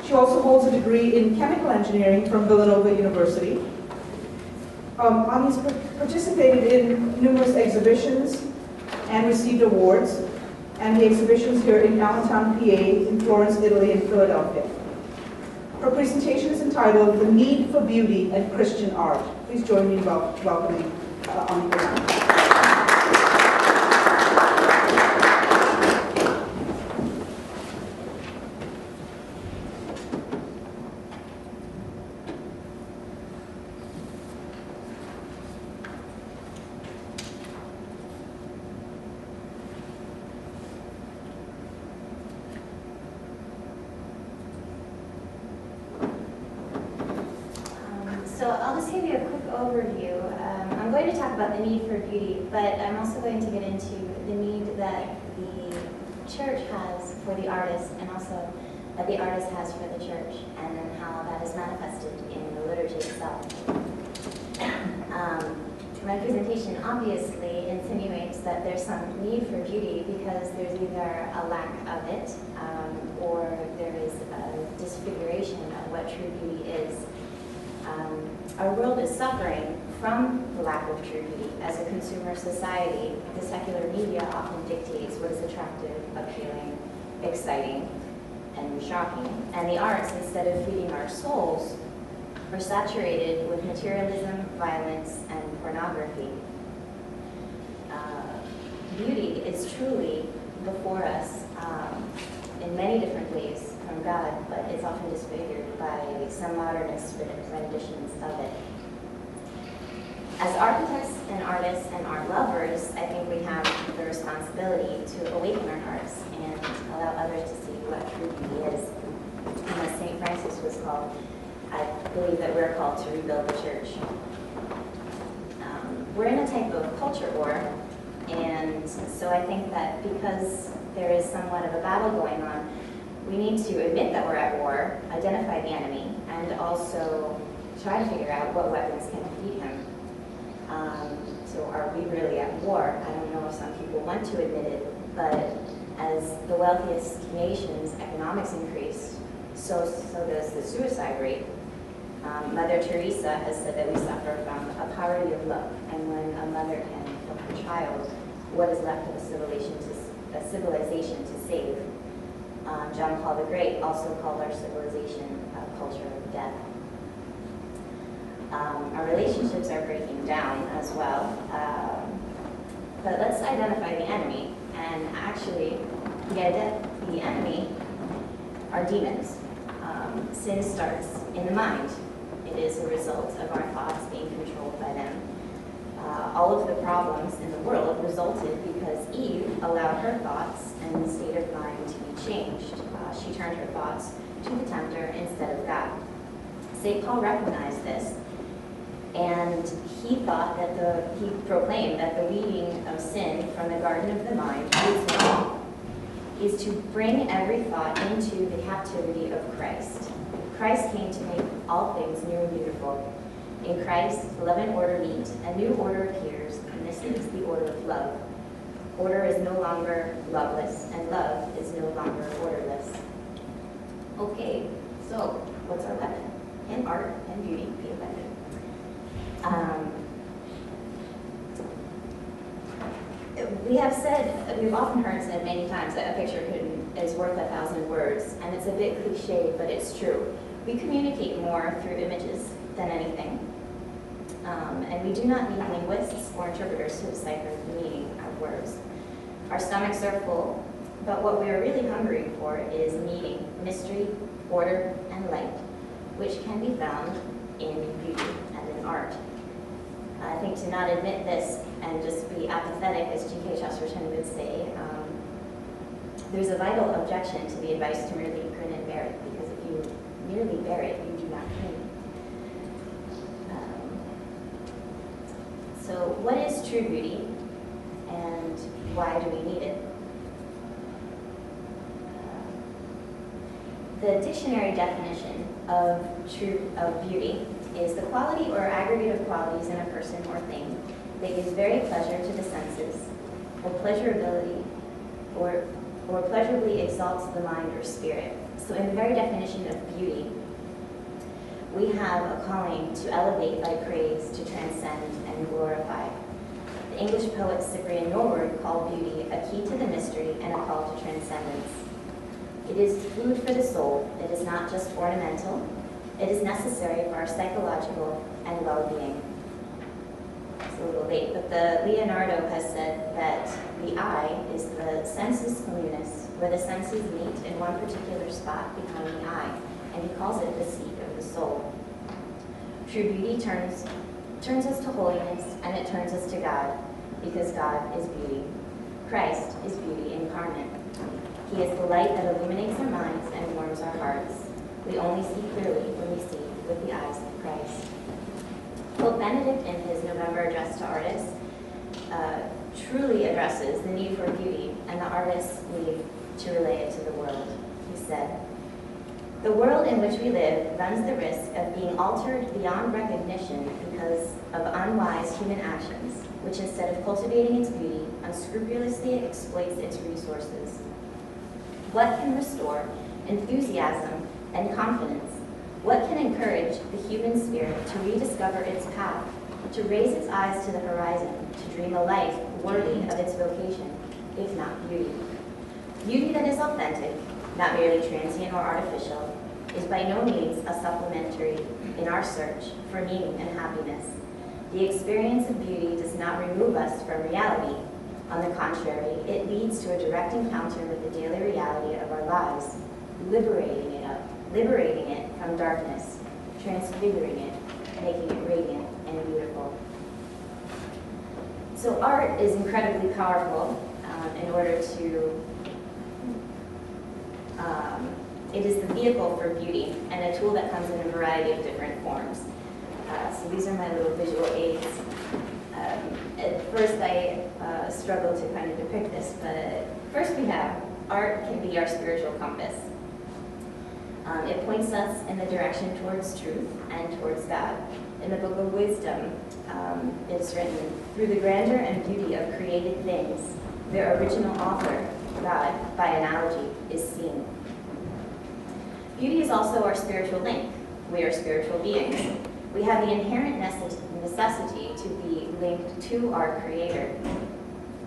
She also holds a degree in chemical engineering from Villanova University. Ami's participated in numerous exhibitions and received awards, and the exhibitions here in Allentown, PA, in Florence, Italy, and Philadelphia. Her presentation is entitled The Need for Beauty and Christian Art. Please join me in welcoming Ami Badami. So I'll just give you a quick overview. I'm going to talk about the need for beauty, but I'm also going to get into the need that the church has for the artist, and also that the artist has for the church, and then how that is manifested in the liturgy itself. My presentation obviously insinuates that there's some need for beauty because there's either a lack of it or there is a disfiguration of what true beauty is. Our world is suffering from the lack of true beauty. As a consumer society, the secular media often dictates what is attractive, appealing, exciting, and shocking. And the arts, instead of feeding our souls, are saturated with materialism, violence, and pornography. Beauty is truly before us in many different ways from God, but it's often disfigured by some modernist renditions of it. As architects and artists and art lovers, I think we have the responsibility to awaken our hearts and allow others to see what true beauty is. And as St. Francis was called, I believe that we're called to rebuild the church. We're in a type of culture war, and so I think that because there is somewhat of a battle going on, we need to admit that we're at war, identify the enemy, and also try to figure out what weapons can defeat him. So are we really at war? I don't know if some people want to admit it, but as the wealthiest nations' economics increase, so does the suicide rate. Mother Teresa has said that we suffer from a poverty of love, and when a mother can kill her child, what is left of a civilization to save? John Paul the Great also called our civilization a culture of death. Our relationships are breaking down as well, but let's identify the enemy, and actually the enemy are demons. Sin starts in the mind. It is a result of our thoughts being controlled by them. All of the problems in the world resulted because Eve allowed her thoughts and state of mind to be changed. She turned her thoughts to the tempter instead of God. St. Paul recognized this, and he proclaimed that the weeding of sin from the garden of the mind is to bring every thought into the captivity of Christ. Christ came to make all things new and beautiful. In Christ, love and order meet, a new order appears, and this is the order of love. Order is no longer loveless, and love is no longer orderless. Okay, so what's our weapon? In art and beauty, be effective. We've often heard said many times that a picture is worth 1,000 words, and it's a bit cliche, but it's true. We communicate more through images than anything, and we do not need linguists or interpreters to decipher the meaning of words. Our stomachs are full, but what we are really hungry for is meaning, mystery, order, and light, which can be found in beauty and in art. I think to not admit this and just be apathetic, as G.K. Chesterton would say, there's a vital objection to the advice to merely grin and bear it, because if you merely bear it, you do not grin. So what is true beauty, and why do we need it? The dictionary definition of beauty is the quality or aggregate of qualities in a person or thing that gives very pleasure to the senses, or pleasurability, or pleasurably exalts the mind or spirit. So in the very definition of beauty, we have a calling to elevate by praise, to transcend and glorify. The English poet Cyprian Norwood called beauty a key to the mystery and a call to transcendence. It is food for the soul. It is not just ornamental. It is necessary for our psychological and well-being. It's a little late, but Leonardo has said that the eye is the sensus communis, where the senses meet in one particular spot behind the eye, and he calls it the seat of the soul. True beauty turns us to holiness, and it turns us to God, because God is beauty. Christ is beauty incarnate. He is the light that illuminates our minds and warms our hearts. We only see clearly when we see with the eyes of Christ. Benedict, in his November address to artists, truly addresses the need for beauty and the artist's need to relay it to the world. He said, "The world in which we live runs the risk of being altered beyond recognition because of unwise human actions, which instead of cultivating its beauty, unscrupulously exploits its resources. What can restore enthusiasm and confidence? What can encourage the human spirit to rediscover its path, to raise its eyes to the horizon, to dream a life worthy of its vocation, if not beauty? Beauty that is authentic, not merely transient or artificial, is by no means a supplementary in our search for meaning and happiness. The experience of beauty does not remove us from reality. On the contrary, it leads to a direct encounter with the daily reality of our lives, liberating it from darkness, transfiguring it, making it radiant and beautiful." So art is incredibly powerful in order to, it is the vehicle for beauty and a tool that comes in a variety of different forms. So these are my little visual aids. At first I struggled to kind of depict this, but first we have art can be our spiritual compass. It points us in the direction towards truth and towards God. In the Book of Wisdom, it's written, "Through the grandeur and beauty of created things, their original author, God, by analogy, is seen." Beauty is also our spiritual link. We are spiritual beings. We have the inherent necessity to be linked to our Creator.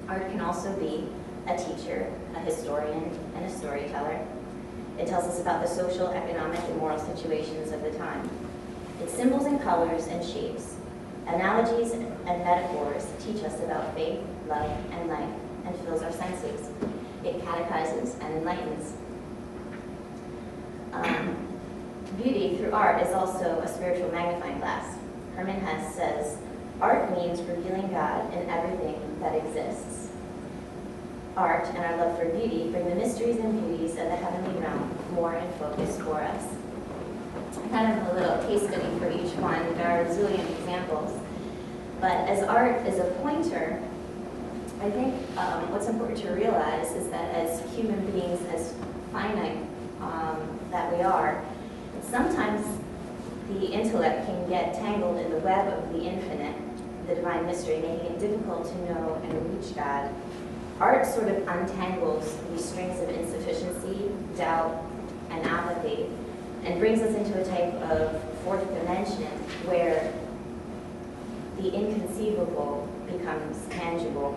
Art can also be a teacher, a historian, and a storyteller. It tells us about the social, economic, and moral situations of the time. Its symbols and colors and shapes, analogies and metaphors teach us about faith, love, and life, and fills our senses. It catechizes and enlightens. Beauty through art is also a spiritual magnifying glass. Herman Hesse says, "Art means revealing God in everything that exists." Art and our love for beauty bring the mysteries and beauties of the heavenly realm more in focus for us. Kind of a little case study for each one. There are a zillion examples. But as art is a pointer, I think what's important to realize is that as human beings, as finite that we are, sometimes the intellect can get tangled in the web of the infinite, the divine mystery, making it difficult to know and reach God. Art sort of untangles these strings of insufficiency, doubt, and apathy, and brings us into a type of fourth dimension where the inconceivable becomes tangible.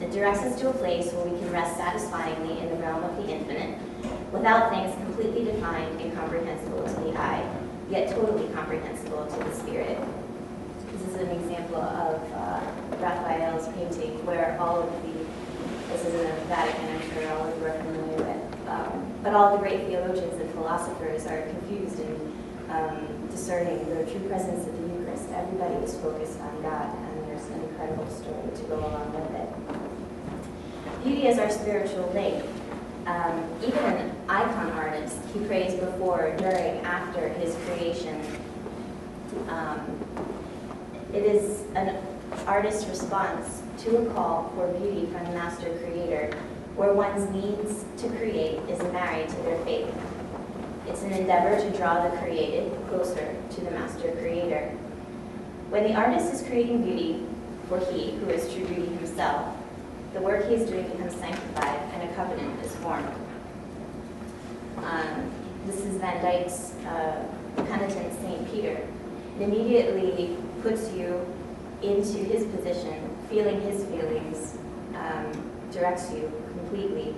It directs us to a place where we can rest satisfyingly in the realm of the infinite, without things completely defined and comprehensible to the eye, yet totally comprehensible to the spirit. This is an example of Raphael's painting where all of this is in the Vatican, I'm sure all of you are familiar with, but all of the great theologians and philosophers are confused in discerning the true presence of the Eucharist. Everybody is focused on God, and there's an incredible story to go along with it. Beauty is our spiritual link. Even an icon artist, he prays before, during, after his creation. It is an artist's response to a call for beauty from the master creator, where one's needs to create is married to their faith. It's an endeavor to draw the created closer to the master creator. When the artist is creating beauty for he who is true beauty himself, the work he is doing becomes sanctified and a covenant is formed. This is Van Dyck's penitent St. Peter. It immediately puts you into his position, feeling his feelings, directs you completely,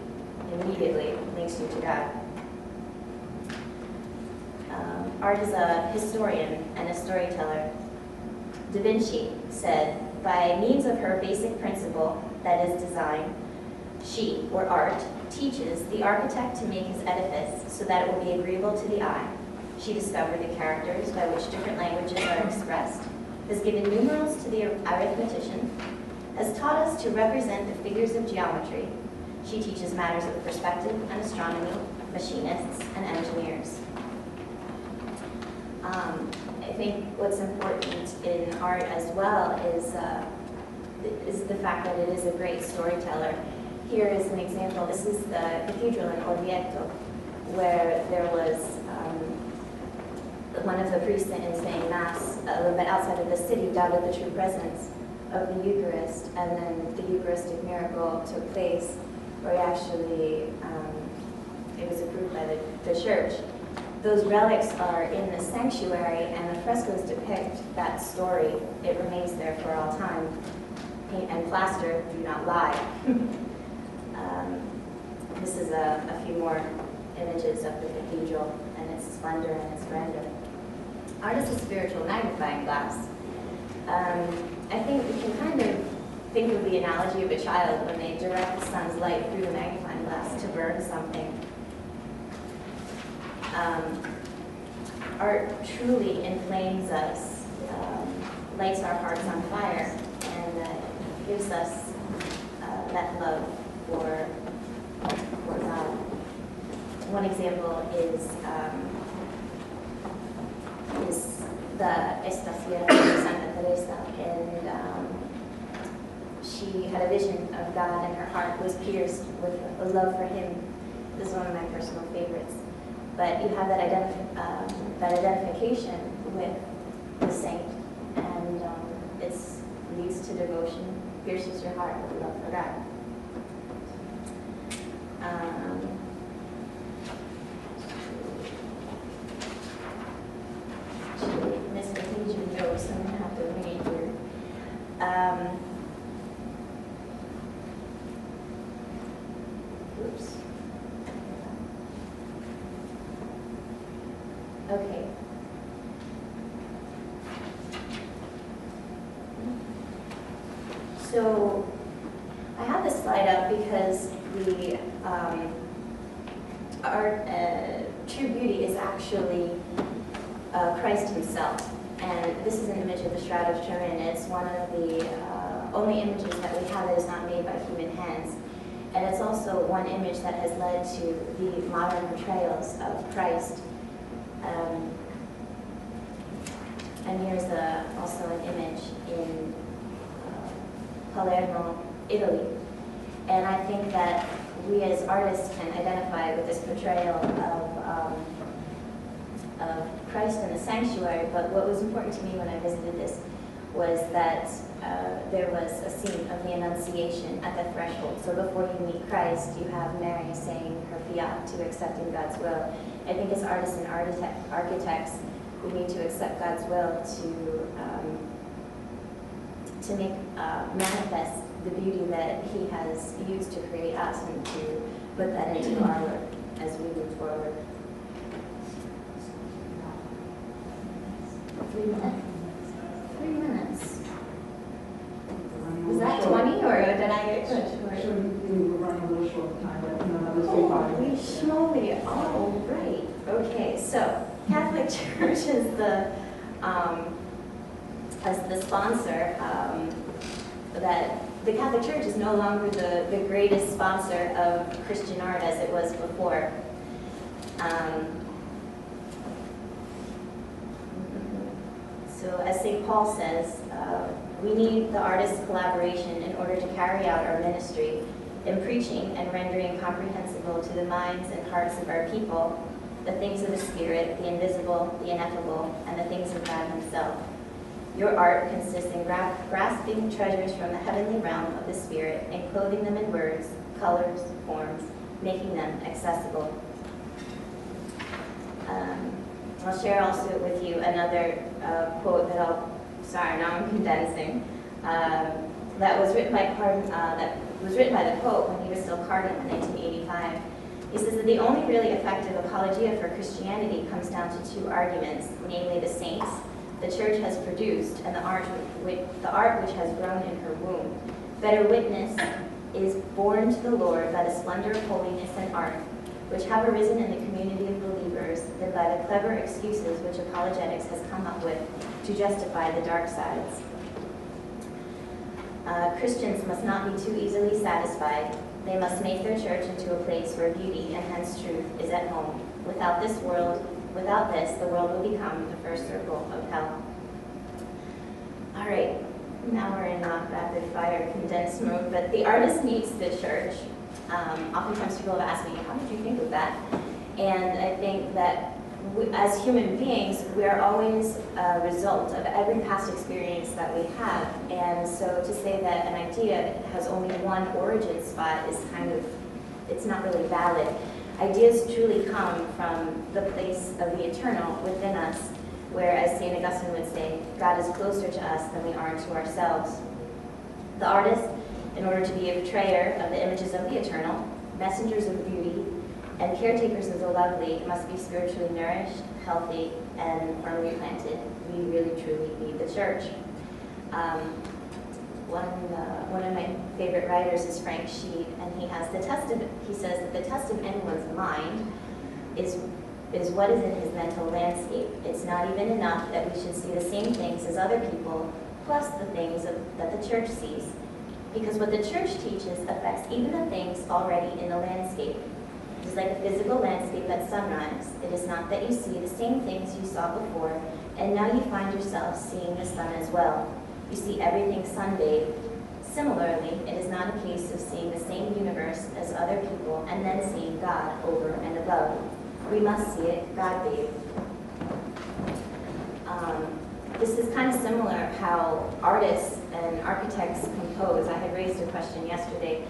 immediately, links you to God. Art is a historian and a storyteller. Da Vinci said, by means of her basic principle, that is design, she, or art, teaches the architect to make his edifice so that it will be agreeable to the eye. She discovered the characters by which different languages are expressed, has given numerals to the arithmetician, has taught us to represent the figures of geometry. She teaches matters of perspective and astronomy, machinists, and engineers. I think what's important in art as well is the fact that it is a great storyteller. Here is an example. This is the cathedral in Orvieto, where there was one of the priests in saying Mass a little bit outside of the city doubted the true presence of the Eucharist, and then the Eucharistic miracle took place where he actually, it was approved by the church. Those relics are in the sanctuary, and the frescoes depict that story. It remains there for all time. Paint and plaster do not lie. This is a few more images of the cathedral and its splendor and its grandeur. Art is a spiritual magnifying glass. I think we can kind of think of the analogy of a child when they direct the sun's light through the magnifying glass to burn something. Art truly inflames us, lights our hearts on fire, and gives us that love for God. One example is the Estación de Santa Teresa, and she had a vision of God, and her heart was pierced with a love for Him. This is one of my personal favorites. But you have that identification with the saint, and it leads to devotion, pierces your heart with love for God. Missed the page of notes, so I'm going to have to read here. Oops. Okay. So I have this slide up because the art, true beauty is actually Christ Himself. And this is an image of the Shroud of Turin. It's one of the only images that we have that is not made by human hands. And it's also one image that has led to the modern portrayals of Christ. And here's also an image in Palermo, Italy. And I think that we as artists can identify with this portrayal of Christ in the sanctuary, but what was important to me when I visited this was that there was a scene of the Annunciation at the threshold. So before you meet Christ, you have Mary saying her fiat to accepting God's will. I think as artists and architects, we need to accept God's will to make manifest the beauty that He has used to create us, and to put that into our work as we move forward. 3 minutes. 3 minutes. Was that 20, or did I get cut short? Actually, we were running a little short of time, but another say 5 Holy minutes. schmoly, all right. Okay, so Catholic Church is the sponsor. That the Catholic Church is no longer the greatest sponsor of Christian art as it was before. So as St. Paul says, we need the artist's collaboration in order to carry out our ministry in preaching and rendering comprehensible to the minds and hearts of our people the things of the Spirit, the invisible, the ineffable, and the things of God Himself. Your art consists in grasping treasures from the heavenly realm of the Spirit and clothing them in words, colors, forms, making them accessible. I'll share also with you another quote that now I'm condensing, that was written by the Pope when he was still Cardinal in 1985. He says that the only really effective apologia for Christianity comes down to two arguments, namely the saints the Church has produced and the art which has grown in her womb. Better witness is born to the Lord by the splendor of holiness and art, which have arisen in the community of believers, than by the clever excuses which apologetics has come up with to justify the dark sides. Christians must not be too easily satisfied. They must make their church into a place where beauty and hence truth is at home. Without this, the world will become the first circle of hell. Now we're in rapid fire condensed mode, but the artist meets the church. Oftentimes people have asked me, how did you think of that? And I think that as human beings, we are always a result of every past experience that we have. And so to say that an idea has only one origin spot is kind of, it's not really valid. Ideas truly come from the place of the eternal within us, where, as St. Augustine would say, God is closer to us than we are to ourselves. The artist, in order to be a betrayer of the images of the eternal, messengers of beauty, and caretakers of the lovely, must be spiritually nourished, healthy, and firmly planted. We really, truly need the church. One of my favorite writers is Frank Sheed, and he says that the test of anyone's mind is what is in his mental landscape. It's not even enough that we should see the same things as other people, plus the things that the church sees. Because what the church teaches affects even the things already in the landscape. It is like a physical landscape at sunrise. It is not that you see the same things you saw before, and now you find yourself seeing the sun as well. You see everything sunbathed. Similarly, it is not a case of seeing the same universe as other people and then seeing God over and above. We must see it God-bathed. This is kind of similar how artists and architects compose. I had raised a question yesterday,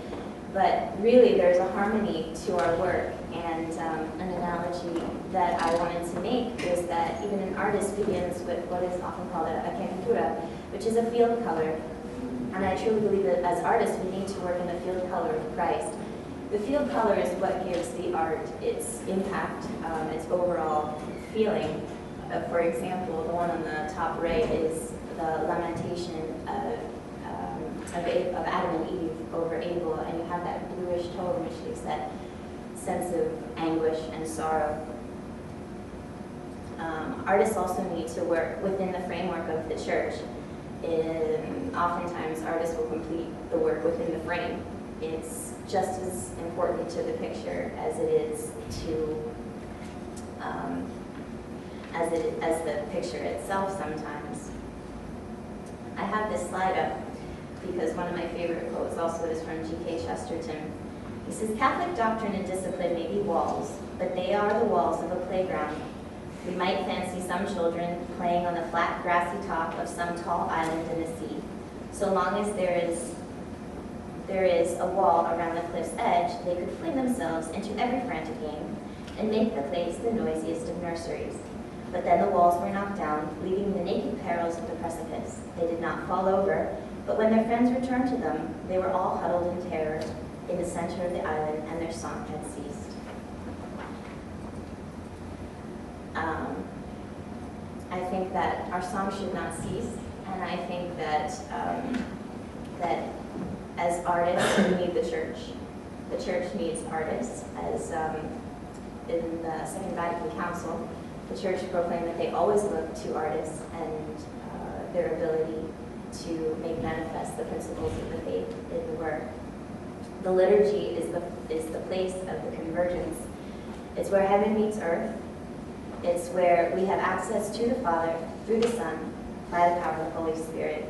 but really there's a harmony to our work, and an analogy that I wanted to make is that even an artist begins with what is often called a caricatura, which is a field color. And I truly believe that as artists we need to work in the field color of Christ. The field color is what gives the art its impact, its overall feeling. For example, the one on the top right is the lamentation of Adam and Eve over Abel, and you have that bluish tone which gives that sense of anguish and sorrow. Artists also need to work within the framework of the church. Oftentimes artists will complete the work within the frame. It's just as important to the picture as it is to as the picture itself sometimes. I have this slide up because one of my favorite quotes also is from G.K. Chesterton. He says, "Catholic doctrine and discipline may be walls, but they are the walls of a playground. We might fancy some children playing on the flat grassy top of some tall island in the sea. So long as there is a wall around the cliff's edge, they could fling themselves into every frantic game and make the place the noisiest of nurseries. But then the walls were knocked down, leaving the naked perils of the precipice. They did not fall over, but when their friends returned to them, they were all huddled in terror in the center of the island, and their song had ceased." I think that our song should not cease, and I think that that as artists, we need the church. The church needs artists. As in the Second Vatican Council, the church proclaimed that they always look to artists and their ability to make manifest the principles of the faith in the work. The liturgy is the place of the convergence. It's where heaven meets earth. It's where we have access to the Father through the Son by the power of the Holy Spirit.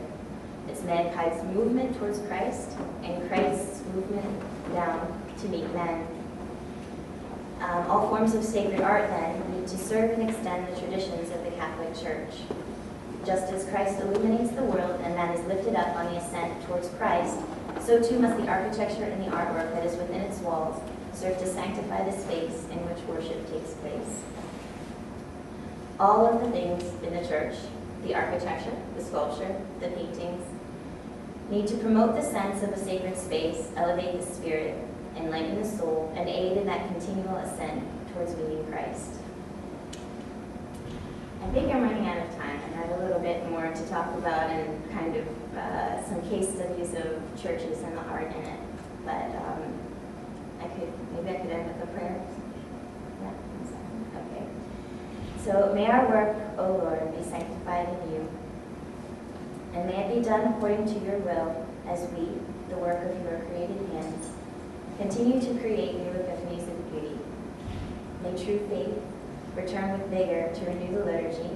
It's mankind's movement towards Christ and Christ's movement down to meet men. All forms of sacred art, then, need to serve and extend the traditions of the Catholic Church. Just as Christ illuminates the world and man is lifted up on the ascent towards Christ, so too must the architecture and the artwork that is within its walls serve to sanctify the space in which worship takes place. All of the things in the church, the architecture, the sculpture, the paintings, need to promote the sense of a sacred space, elevate the spirit, enlighten the soul, and aid in that continual ascent towards meeting Christ. I think I'm running out of time, and I have a little bit more to talk about and kind of some case studies of churches and the art in it. But maybe I could end with a prayer. Yeah, okay. So may our work, O Lord, be sanctified in you, and may it be done according to your will, as we, the work of your created hands, continue to create new epiphanies of beauty. May true faith return with vigor to renew the liturgy,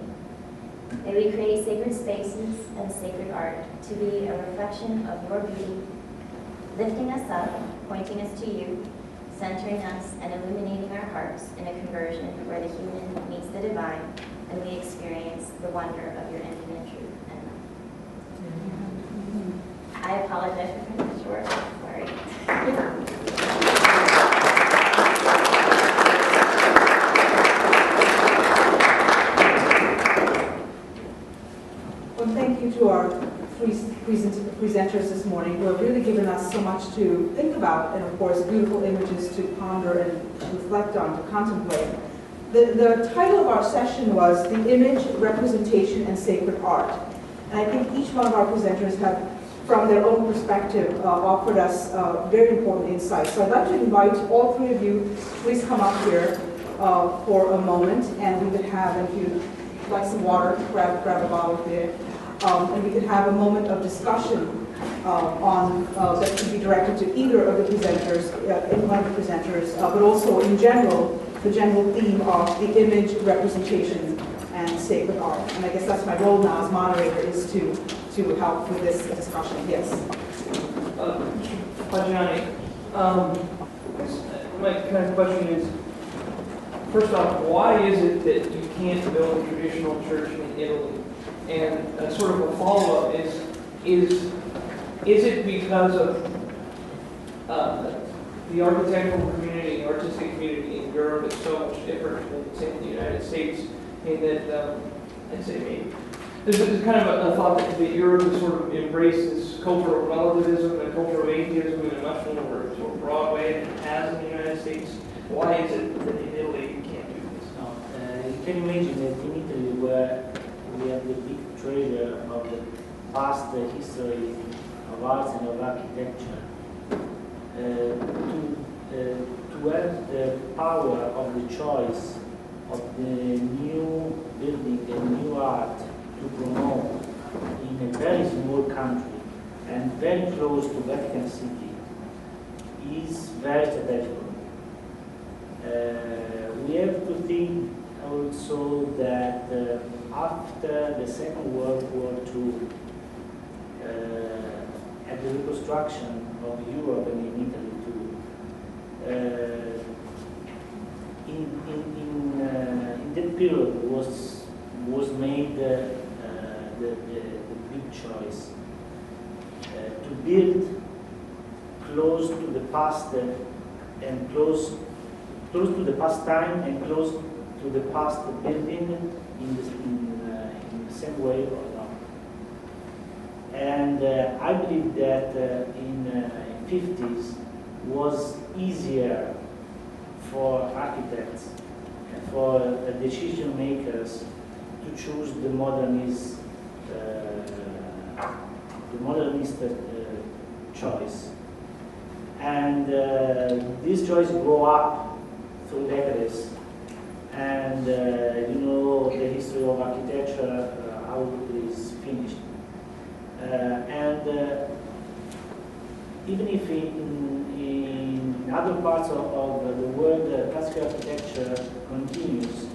May we create sacred spaces and sacred art to be a reflection of your beauty, lifting us up, pointing us to you, centering us and illuminating our hearts in a conversion where the human meets the divine and we experience the wonder of your infinite truth and love. I apologize for cutting it short. Sorry. Well, thank you to our three presenters this morning who have really given us so much to think about and, of course, beautiful images to ponder and reflect on, to contemplate. The title of our session was The Image, Representation, and Sacred Art. And I think each one of our presenters have, from their own perspective, offered us very important insights. So I'd like to invite all three of you, please come up here for a moment, and we could have, if you'd like some water, grab a bottle there. And we could have a moment of discussion that could be directed to either of the presenters, any one of the presenters, but also in general, the general theme of the image, representation, and sacred art. And I guess that's my role now as moderator, is to help with this discussion. Yes. Gianni, my kind of question is, first off, why is it that you can't build a traditional church in Italy? And sort of a follow-up is it because of the architectural community, artistic community in Europe is so much different than, say, in the United States, in that, I'd say maybe, there's kind of a thought that Europe has sort of embraced this cultural relativism and cultural atheism in a much more sort of broad way than it has in the United States. Why is it that in Italy you can't do this? No, you can imagine that in Italy, where we have the big treasure of the past history of arts and of architecture, to have the power of the choice of the new building and new art to promote in a very small country and very close to Vatican City is very strategic. We have to think also that after the Second World War II, at the reconstruction of Europe and in Italy too, in that period was made the big choice to build close to the past and close to the past time and close to the past building in the same way or not. And I believe that in the 50s was easier for architects and for decision makers to choose the modernist choice. And this choice grew up through decades. And you know the history of architecture, how it is finished. And even if in other parts of the world, classical architecture continues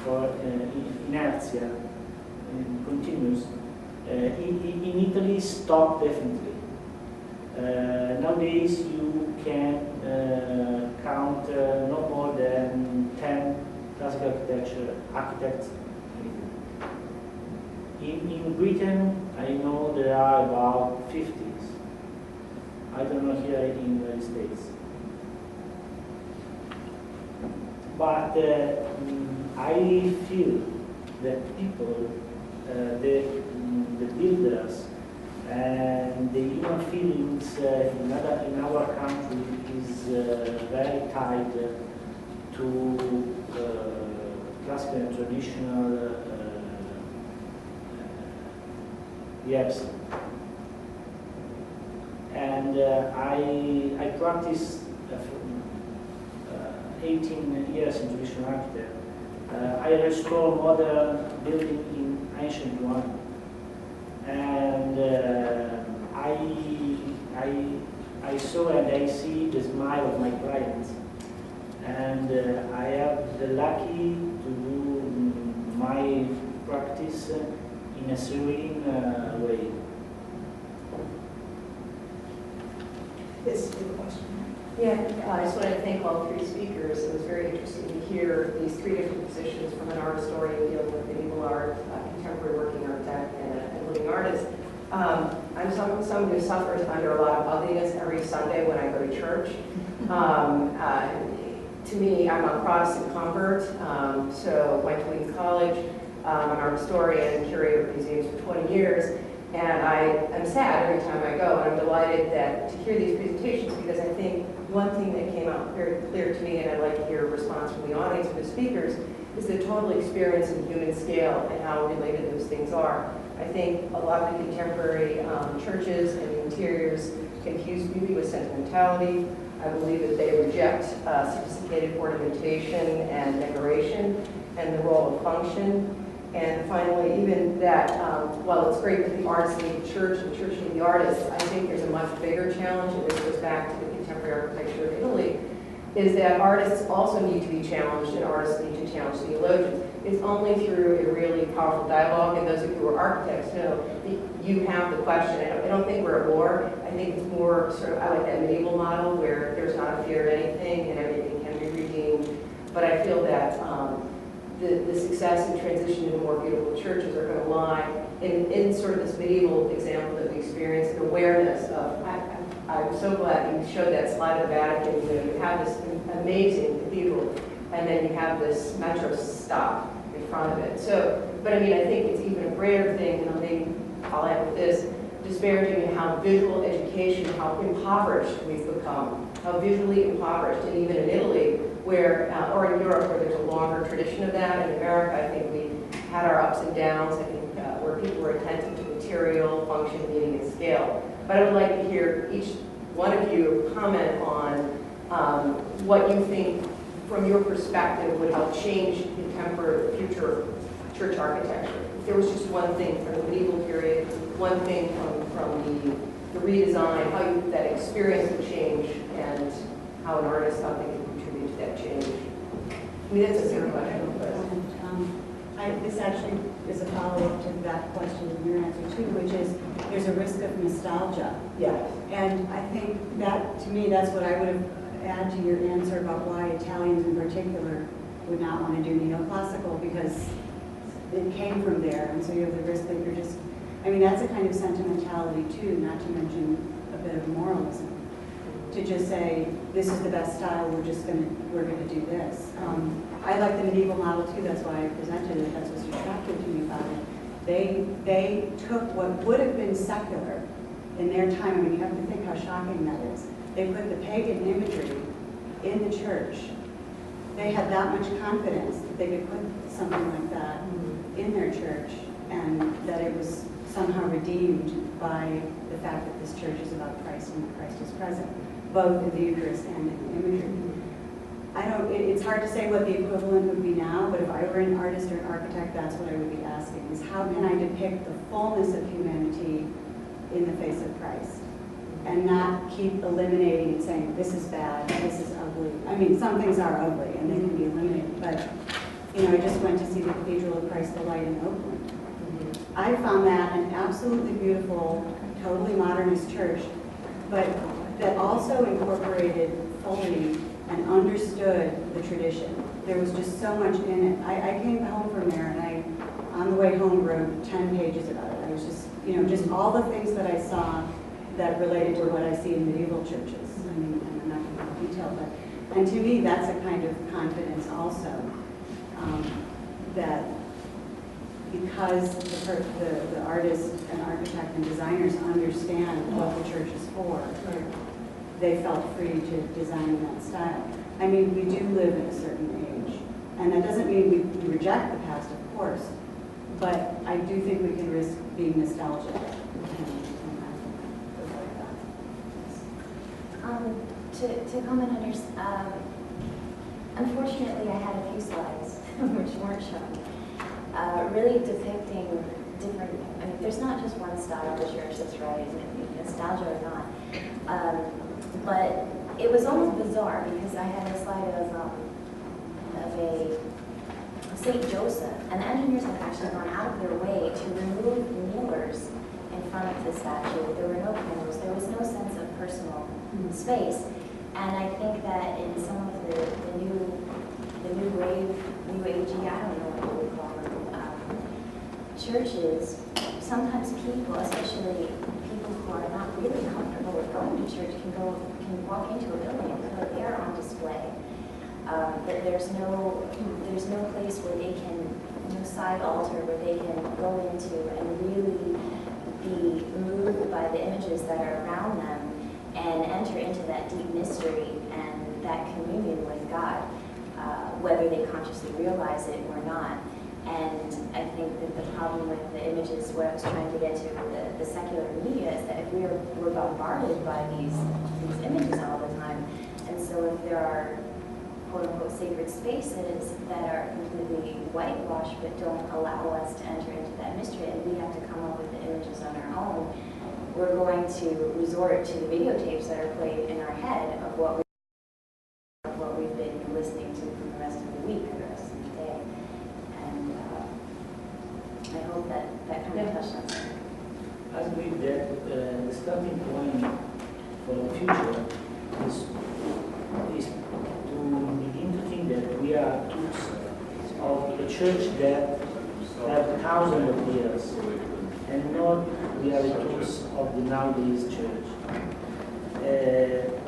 for inertia, continues, in Italy stopped definitely. Nowadays you can count no more than 10 classical architects. In Britain, I know there are about 50. I don't know here in the United States. But I feel that people, the builders, and the human feelings in our country is very tied to classical and traditional yes. And I practiced 18 years in traditional architecture. I restore modern building in ancient one. And I saw and I see the smile of my clients, and I have the lucky to do my practice this in a serene way. Yes, you have a question. Yeah, I just wanted to thank all three speakers. It was very interesting to hear these three different positions from an art historian dealing with medieval art, contemporary working architect, and a living artist. I'm someone who suffers under a lot of ugliness every Sunday when I go to church. To me, I'm a Protestant convert, so went to Wheaton College. I'm an art historian, curator of museums for 20 years. And I am sad every time I go, and I'm delighted to hear these presentations, because I think one thing that came out very clear to me, and I'd like to hear a response from the audience, from the speakers, is the total experience in human scale and how related those things are. I think a lot of the contemporary churches and the interiors confuse beauty with sentimentality. I believe that they reject sophisticated ornamentation and decoration and the role of function. And finally, even that, while it's great that the artists need the church and the church need the artists, I think there's a much bigger challenge, and this goes back to the contemporary architecture of Italy, is that artists also need to be challenged, and artists need to challenge theologians. It's only through a really powerful dialogue, and those of you who are architects know that you have the question. I don't think we're at war. I think it's more sort of, I like that medieval model where there's not a fear of anything and everything can be redeemed. But I feel that the success and transition to more beautiful churches are going to lie in sort of this medieval example that we experienced, an awareness of, I'm so glad you showed that slide of the Vatican. You know, you have this amazing cathedral, and then you have this metro stop in front of it. So, but I mean, I think it's even a greater thing, and maybe I'll end with this, disparaging how visual education, how impoverished we've become, how visually impoverished, and even in Italy, where, or in Europe, where there's a longer tradition of that. In America, I think we had our ups and downs, I think, where people were attentive to material, function, meaning, and scale. But I would like to hear each one of you comment on what you think, from your perspective, would help change contemporary future church architecture. If there was just one thing from the medieval period, one thing from the redesign, how that experience would change, and how an artist thought they could contribute to that change. I mean, that's a simple question, but This actually is a follow-up to that question in your answer too, which is there's a risk of nostalgia. yeah. And I think that, to me, that's what I would add to your answer about why Italians in particular would not want to do neoclassical, because it came from there, and so you have the risk that you're just, I mean, that's a kind of sentimentality too, not to mention a bit of moralism. To just say, this is the best style, we're gonna do this. I like the medieval model too, that's why I presented it, that's what's attractive to me about it. They took what would have been secular in their time, I mean, you have to think how shocking that is. They put the pagan imagery in the church. They had that much confidence that they could put something like that in their church, and that it was somehow redeemed by the fact that this church is about Christ and that Christ is present, both in the Eucharist and in the imagery. It's hard to say what the equivalent would be now, but if I were an artist or an architect, that's what I would be asking, is how can I depict the fullness of humanity in the face of Christ? And not keep eliminating and saying, this is bad, this is ugly. I mean, some things are ugly and they can be eliminated, but, you know, I just went to see the Cathedral of Christ the Light in Oakland. I found that an absolutely beautiful, totally modernist church, but that also incorporated fully and understood the tradition. There was just so much in it. I came home from there, and I, on the way home, wrote 10 pages about it. I was just, you know, just all the things that I saw that related to what I see in medieval churches. I mean, I'm not going to go into detail, but, and to me, that's a kind of confidence also, that because the artists and architect and designers understand what the church is for, they felt free to design in that style. I mean, we do live in a certain age, and that doesn't mean we reject the past, of course, but I do think we can risk being nostalgic. To comment on your, unfortunately, I had a few slides which weren't shown, really depicting different, I mean, there's not just one style of church that's right, nostalgia or not, but it was almost bizarre because I had a slide of a St. Joseph, and the engineers had actually gone out of their way to remove kneelers in front of the statue. There were no candles. There was no sense of personal space. And I think that in some of the new wave, new agey, I don't know what you would call them, churches, sometimes people, especially people who are not really comfortable with going to church, can walk into a building and feel like they are on display. That there's no place where they can, no side altar where they can go into and really be moved by the images that are around them and enter into that deep mystery and that communion with God, whether they consciously realize it or not. And I think that the problem with the images, what I was trying to get to, the secular media, is that if we're bombarded by these images all the time, and so if there are quote-unquote sacred spaces that are completely whitewashed but don't allow us to enter into that mystery, and we have to come up with the images on our own, we're going to resort to the videotapes that are played in our head of what we've been listening to for the rest of the week or the rest of the day. And I hope that kind of touched on that. I believe that the starting point for the future is to begin to think that we are tools of a church that have thousands of years, and not we are tools of the nowadays church.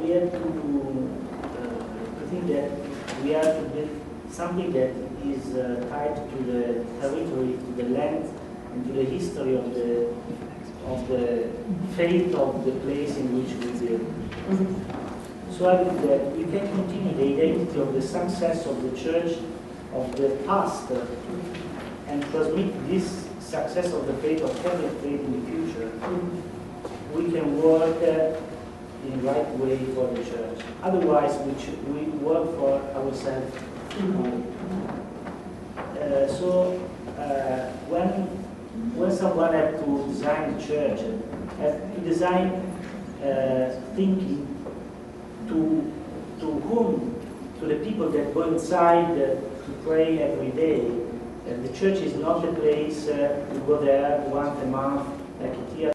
We have to think that we are to build something that is tied to the territory, to the land, and to the history of the faith of the place in which we live. So I believe that we can continue the identity of the success of the church of the past and transmit this success of the faith, of Catholic faith in the future. We can work in the right way for the church. Otherwise, we work for ourselves. When someone has to design a church, have to design thinking to whom, to the people that go inside to pray every day. The church is not a place to go there once a month like a theater.